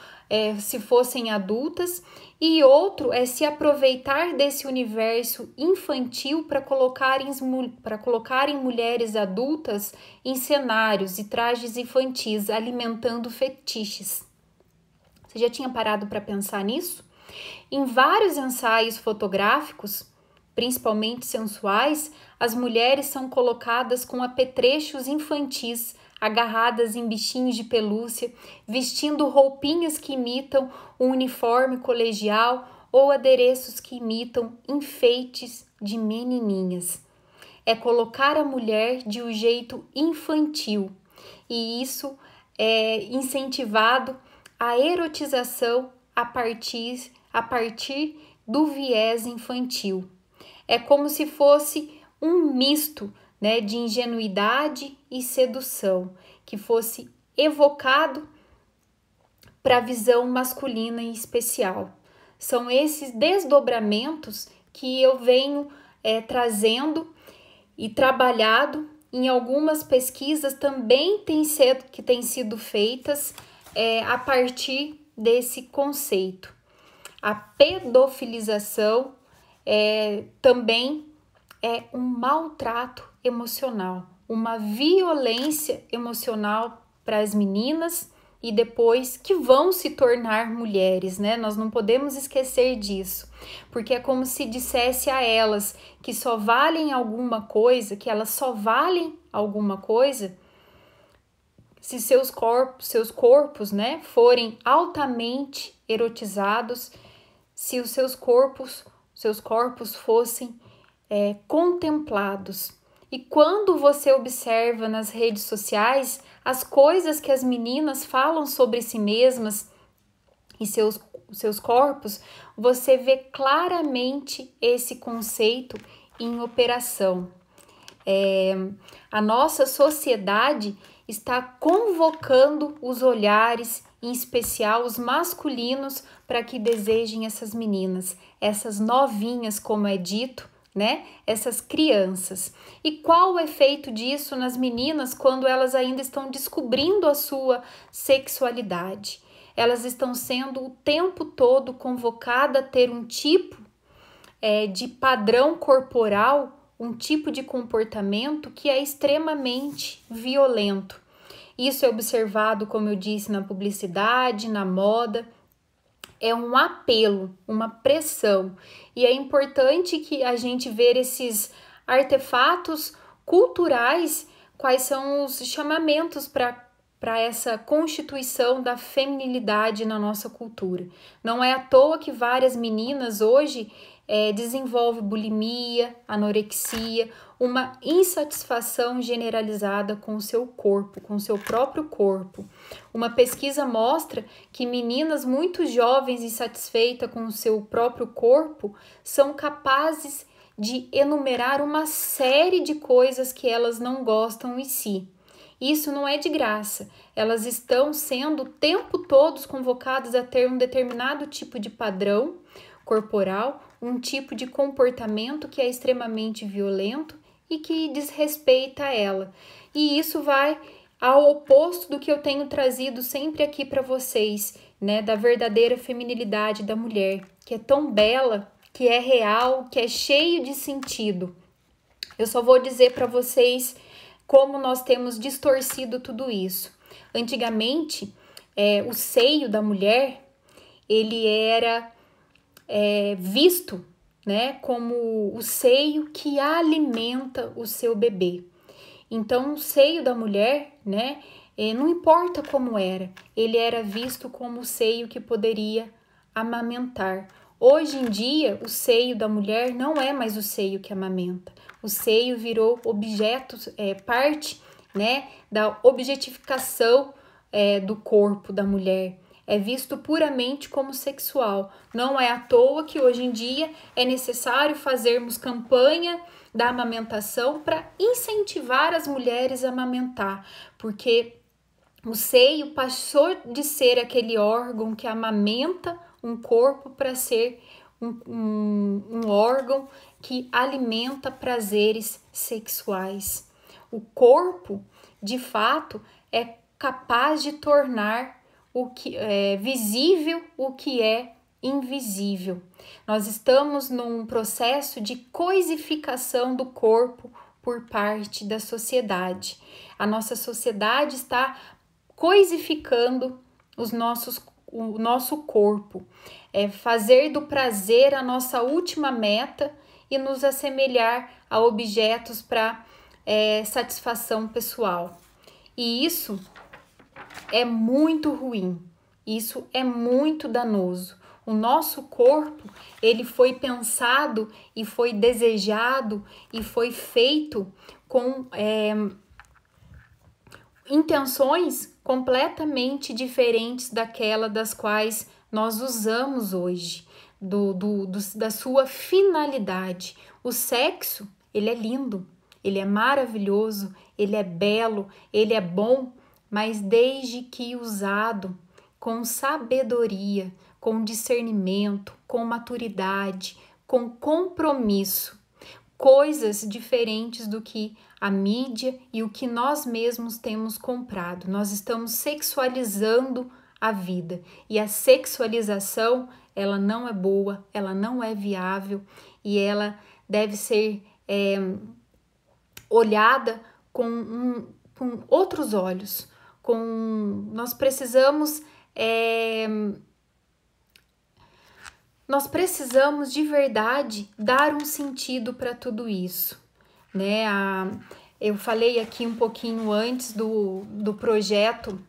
se fossem adultas, e outro é se aproveitar desse universo infantil para colocar em mulheres adultas em cenários e trajes infantis, alimentando fetiches. Você já tinha parado para pensar nisso? Em vários ensaios fotográficos, principalmente sensuais, as mulheres são colocadas com apetrechos infantis, agarradas em bichinhos de pelúcia, vestindo roupinhas que imitam um uniforme colegial ou adereços que imitam enfeites de menininhas. É colocar a mulher de um jeito infantil, e isso é incentivado a erotização a partir do viés infantil. É como se fosse um misto, né, de ingenuidade e sedução, que fosse evocado para a visão masculina em especial. São esses desdobramentos que eu venho trazendo e trabalhado em algumas pesquisas também que têm sido feitas a partir desse conceito. A pedofilização também é um maltrato emocional, uma violência emocional para as meninas e depois que vão se tornar mulheres, né? Nós não podemos esquecer disso, porque é como se dissesse a elas que só valem alguma coisa, que elas só valem alguma coisa se seus corpos, né, forem altamente erotizados, se os seus corpos fossem contemplados. E quando você observa nas redes sociais as coisas que as meninas falam sobre si mesmas e seus corpos, você vê claramente esse conceito em operação. A nossa sociedade está convocando os olhares, em especial os masculinos, para que desejem essas meninas, essas novinhas, como é dito, né? Essas crianças. E qual o efeito disso nas meninas quando elas ainda estão descobrindo a sua sexualidade? Elas estão sendo o tempo todo convocadas a ter um tipo de padrão corporal, um tipo de comportamento que é extremamente violento. Isso é observado, como eu disse, na publicidade, na moda. É um apelo, uma pressão. E é importante que a gente veja esses artefatos culturais, quais são os chamamentos para essa constituição da feminilidade na nossa cultura. Não é à toa que várias meninas hoje desenvolvem bulimia, anorexia, uma insatisfação generalizada com o seu corpo, com o seu próprio corpo. Uma pesquisa mostra que meninas muito jovens e insatisfeitas com o seu próprio corpo são capazes de enumerar uma série de coisas que elas não gostam em si. Isso não é de graça, elas estão sendo o tempo todo convocadas a ter um determinado tipo de padrão corporal, um tipo de comportamento que é extremamente violento e que desrespeita ela. E isso vai ao oposto do que eu tenho trazido sempre aqui para vocês, né, da verdadeira feminilidade da mulher, que é tão bela, que é real, que é cheio de sentido. Eu só vou dizer para vocês como nós temos distorcido tudo isso. Antigamente, o seio da mulher, ele era visto, né, como o seio que alimenta o seu bebê. Então, o seio da mulher, né, não importa como era, ele era visto como o seio que poderia amamentar. Hoje em dia, o seio da mulher não é mais o seio que amamenta. O seio virou objeto, parte, né, da objetificação do corpo da mulher. É visto puramente como sexual. Não é à toa que hoje em dia é necessário fazermos campanha da amamentação para incentivar as mulheres a amamentar, porque o seio passou de ser aquele órgão que amamenta um corpo para ser um órgão que alimenta prazeres sexuais. O corpo, de fato, é capaz de tornar o que é visível o que é invisível. Nós estamos num processo de coisificação do corpo por parte da sociedade. A nossa sociedade está coisificando o nosso corpo, fazer do prazer a nossa última meta e nos assemelhar a objetos para satisfação pessoal. E isso é muito ruim, isso é muito danoso. O nosso corpo, ele foi pensado e foi desejado e foi feito com intenções completamente diferentes daquela das quais nós usamos hoje, da sua finalidade. O sexo, ele é lindo, ele é maravilhoso, ele é belo, ele é bom, mas desde que usado com sabedoria, com discernimento, com maturidade, com compromisso, coisas diferentes do que a mídia e o que nós mesmos temos comprado. Nós estamos sexualizando a vida e a sexualização, ela não é boa, ela não é viável e ela deve ser olhada com outros olhos. Nós precisamos de verdade dar um sentido para tudo isso, né? Eu falei aqui um pouquinho antes do projeto,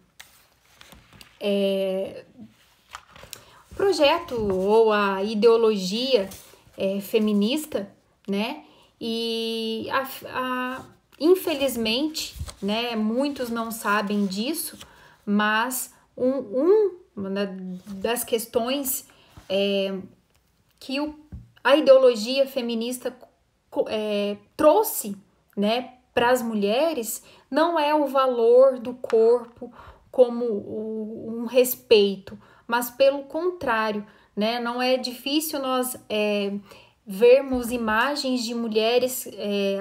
ou a ideologia feminista, né? E infelizmente, né, muitos não sabem disso, mas uma das questões que a ideologia feminista trouxe, né, para as mulheres não é o valor do corpo como um respeito, mas pelo contrário, né, não é difícil nós vermos imagens de mulheres,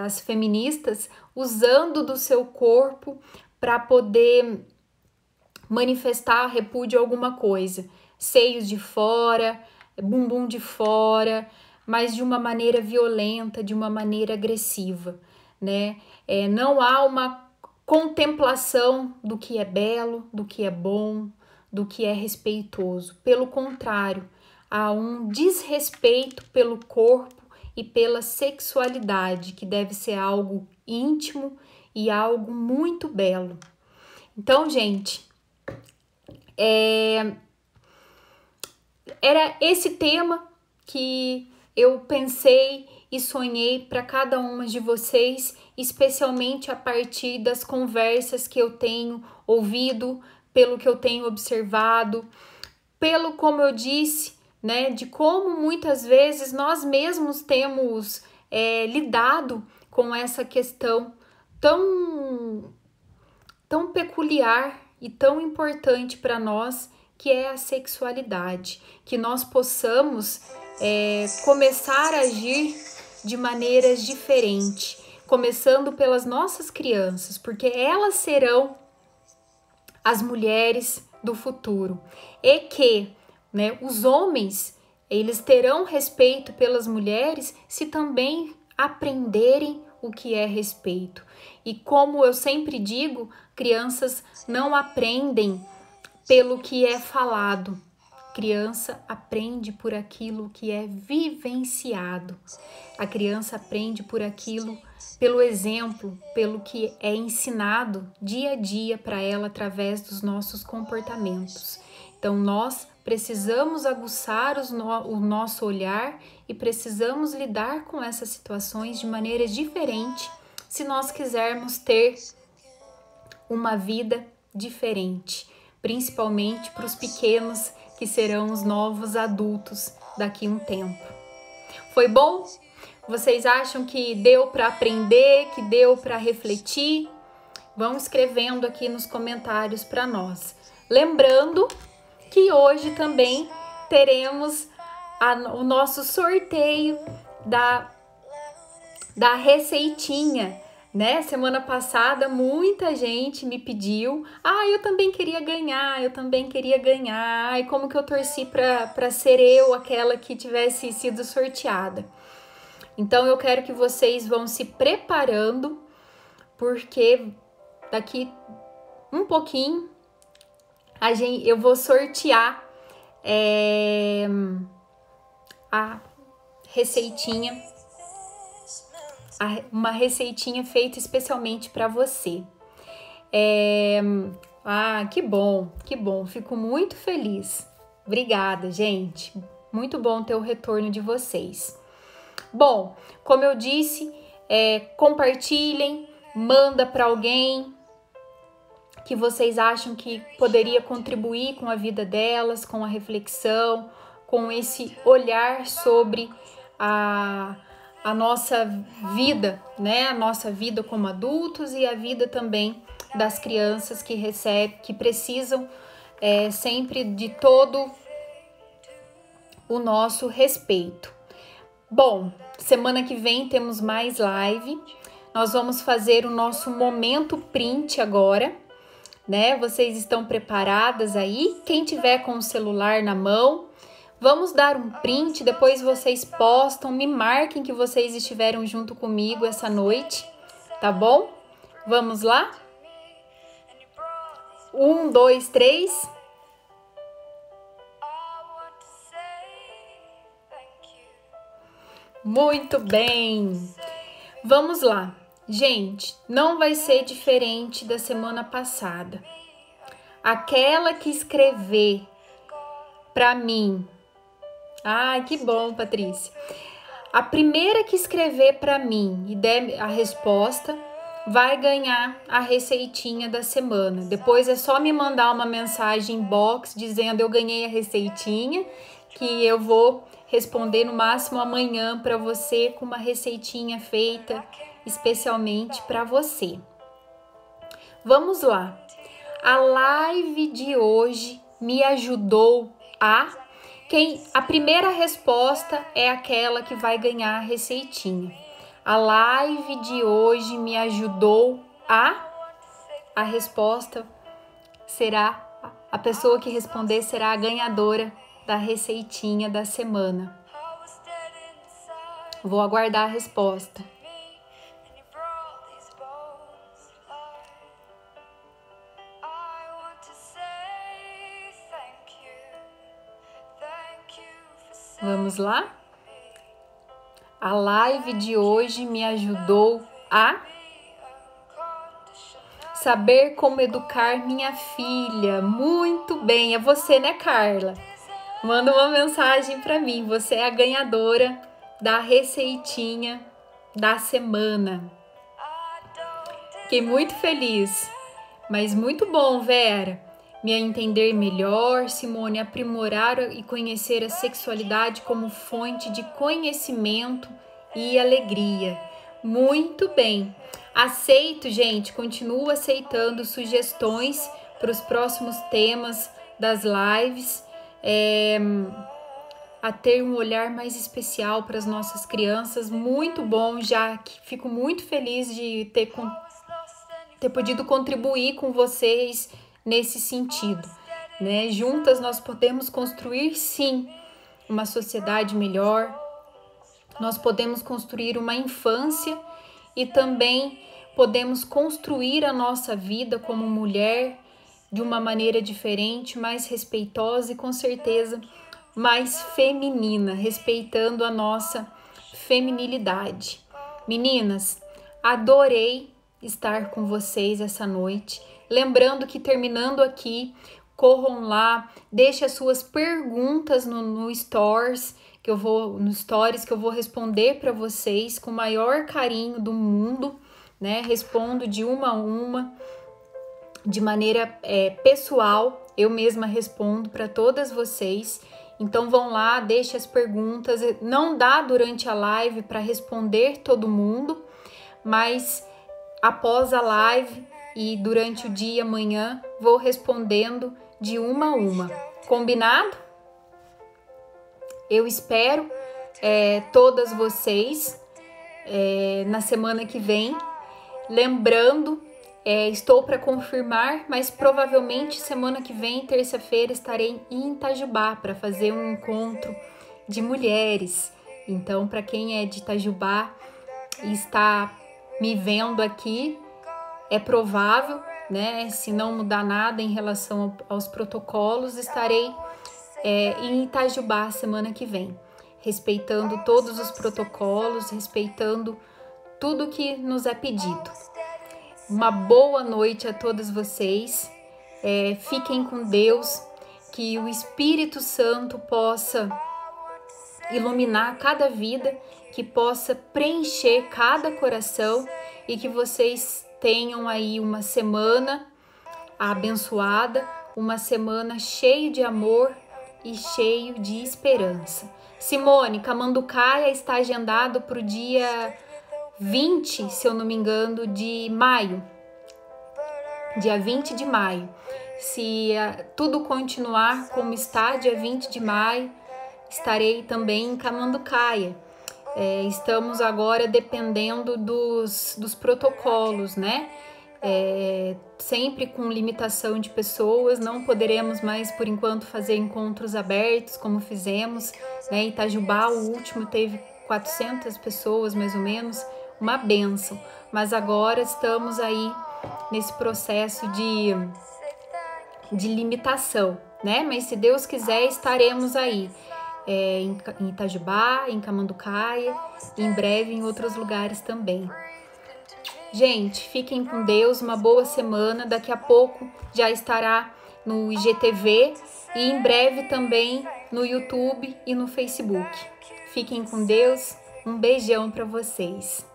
as feministas, usando do seu corpo para poder manifestar repúdio a alguma coisa, seios de fora, bumbum de fora, mas de uma maneira violenta, de uma maneira agressiva, né? Não há uma contemplação do que é belo, do que é bom, do que é respeitoso. Pelo contrário, há um desrespeito pelo corpo e pela sexualidade, que deve ser algo íntimo e algo muito belo. Então, gente, era esse tema que eu pensei e sonhei para cada uma de vocês, especialmente a partir das conversas que eu tenho ouvido, pelo que eu tenho observado, pelo, como eu disse, né, de como muitas vezes nós mesmos temos lidado com essa questão tão peculiar e tão importante para nós, que é a sexualidade, que nós possamos começar a agir de maneiras diferentes, começando pelas nossas crianças, porque elas serão as mulheres do futuro. E que, né, os homens, eles terão respeito pelas mulheres se também aprenderem o que é respeito. E como eu sempre digo, crianças não aprendem pelo que é falado. Criança aprende por aquilo que é vivenciado. A criança aprende por aquilo, pelo exemplo, pelo que é ensinado dia a dia para ela através dos nossos comportamentos. Então, nós precisamos aguçar o nosso olhar e precisamos lidar com essas situações de maneira diferente se nós quisermos ter uma vida diferente, principalmente para os pequenos que serão os novos adultos daqui a um tempo. Foi bom? Vocês acham que deu para aprender, que deu para refletir? Vão escrevendo aqui nos comentários para nós. Lembrando que hoje também teremos o nosso sorteio da receitinha, né? Semana passada muita gente me pediu, eu também queria ganhar, e como que eu torci para ser eu aquela que tivesse sido sorteada. Então eu quero que vocês vão se preparando, porque daqui um pouquinho eu vou sortear a receitinha, uma receitinha feita especialmente para você. Que bom, fico muito feliz. Obrigada, gente. Muito bom ter o retorno de vocês. Bom, como eu disse, compartilhem, manda para alguém que vocês acham que poderia contribuir com a vida delas, com a reflexão, com esse olhar sobre a nossa vida, né? A nossa vida como adultos e a vida também das crianças que precisam sempre de todo o nosso respeito. Bom, semana que vem temos mais live. Nós vamos fazer o nosso momento print agora, né? Vocês estão preparadas aí? Quem tiver com o celular na mão, vamos dar um print, depois vocês postam, me marquem que vocês estiveram junto comigo essa noite, tá bom? Vamos lá? 1, 2, 3. Muito bem! Vamos lá. Gente, não vai ser diferente da semana passada. Aquela que escrever para mim... que bom, Patrícia. A primeira que escrever para mim e der a resposta vai ganhar a receitinha da semana. Depois é só me mandar uma mensagem inbox dizendo eu ganhei a receitinha, que eu vou responder no máximo amanhã para você com uma receitinha feita especialmente para você. Vamos lá. A live de hoje me ajudou a primeira resposta é aquela que vai ganhar a receitinha. A live de hoje me ajudou a resposta será, a pessoa que responder será a ganhadora da receitinha da semana. Vou aguardar a resposta. Vamos lá? A live de hoje me ajudou a saber como educar minha filha. Muito bem, é você, né, Carla? Manda uma mensagem para mim, você é a ganhadora da receitinha da semana. Fiquei muito feliz, mas muito bom, Vera. Me entender melhor, Simone, aprimorar e conhecer a sexualidade como fonte de conhecimento e alegria. Muito bem. Aceito, gente, continuo aceitando sugestões para os próximos temas das lives. a ter um olhar mais especial para as nossas crianças. Muito bom, já que fico muito feliz de ter podido contribuir com vocês nesse sentido, né? Juntas nós podemos construir, sim, uma sociedade melhor, nós podemos construir uma infância e também podemos construir a nossa vida como mulher de uma maneira diferente, mais respeitosa e com certeza mais feminina, respeitando a nossa feminilidade. Meninas, adorei estar com vocês essa noite. Lembrando que terminando aqui, corram lá, deixem as suas perguntas no Stories, que eu vou responder para vocês com o maior carinho do mundo, né? Respondo de uma a uma, de maneira pessoal, eu mesma respondo para todas vocês. Então vão lá, deixem as perguntas. Não dá durante a live para responder todo mundo, mas após a live e durante o dia, amanhã, vou respondendo de uma a uma. Combinado? Eu espero todas vocês na semana que vem. Lembrando, estou para confirmar, mas provavelmente semana que vem, terça-feira, estarei em Itajubá para fazer um encontro de mulheres. Então, para quem é de Itajubá e está me vendo aqui, é provável, né? Se não mudar nada em relação aos protocolos, estarei em Itajubá semana que vem, respeitando todos os protocolos, respeitando tudo que nos é pedido. Uma boa noite a todos vocês, fiquem com Deus, que o Espírito Santo possa iluminar cada vida, que possa preencher cada coração e que vocês tenham aí uma semana abençoada, uma semana cheia de amor e cheio de esperança. Simone, Camanducaia está agendado para o dia 20, se eu não me engano, de maio. Dia 20 de maio. Se tudo continuar como está, dia 20 de maio, estarei também em Camanducaia. Estamos agora dependendo dos protocolos, né? Sempre com limitação de pessoas, não poderemos mais, por enquanto, fazer encontros abertos como fizemos, né? Itajubá, o último, teve 400 pessoas, mais ou menos, uma bênção. Mas agora estamos aí nesse processo de limitação, né? Mas se Deus quiser, estaremos aí em Itajubá, em Camanducaia, e em breve em outros lugares também. Gente, fiquem com Deus, uma boa semana. Daqui a pouco já estará no IGTV e em breve também no YouTube e no Facebook. Fiquem com Deus, um beijão para vocês.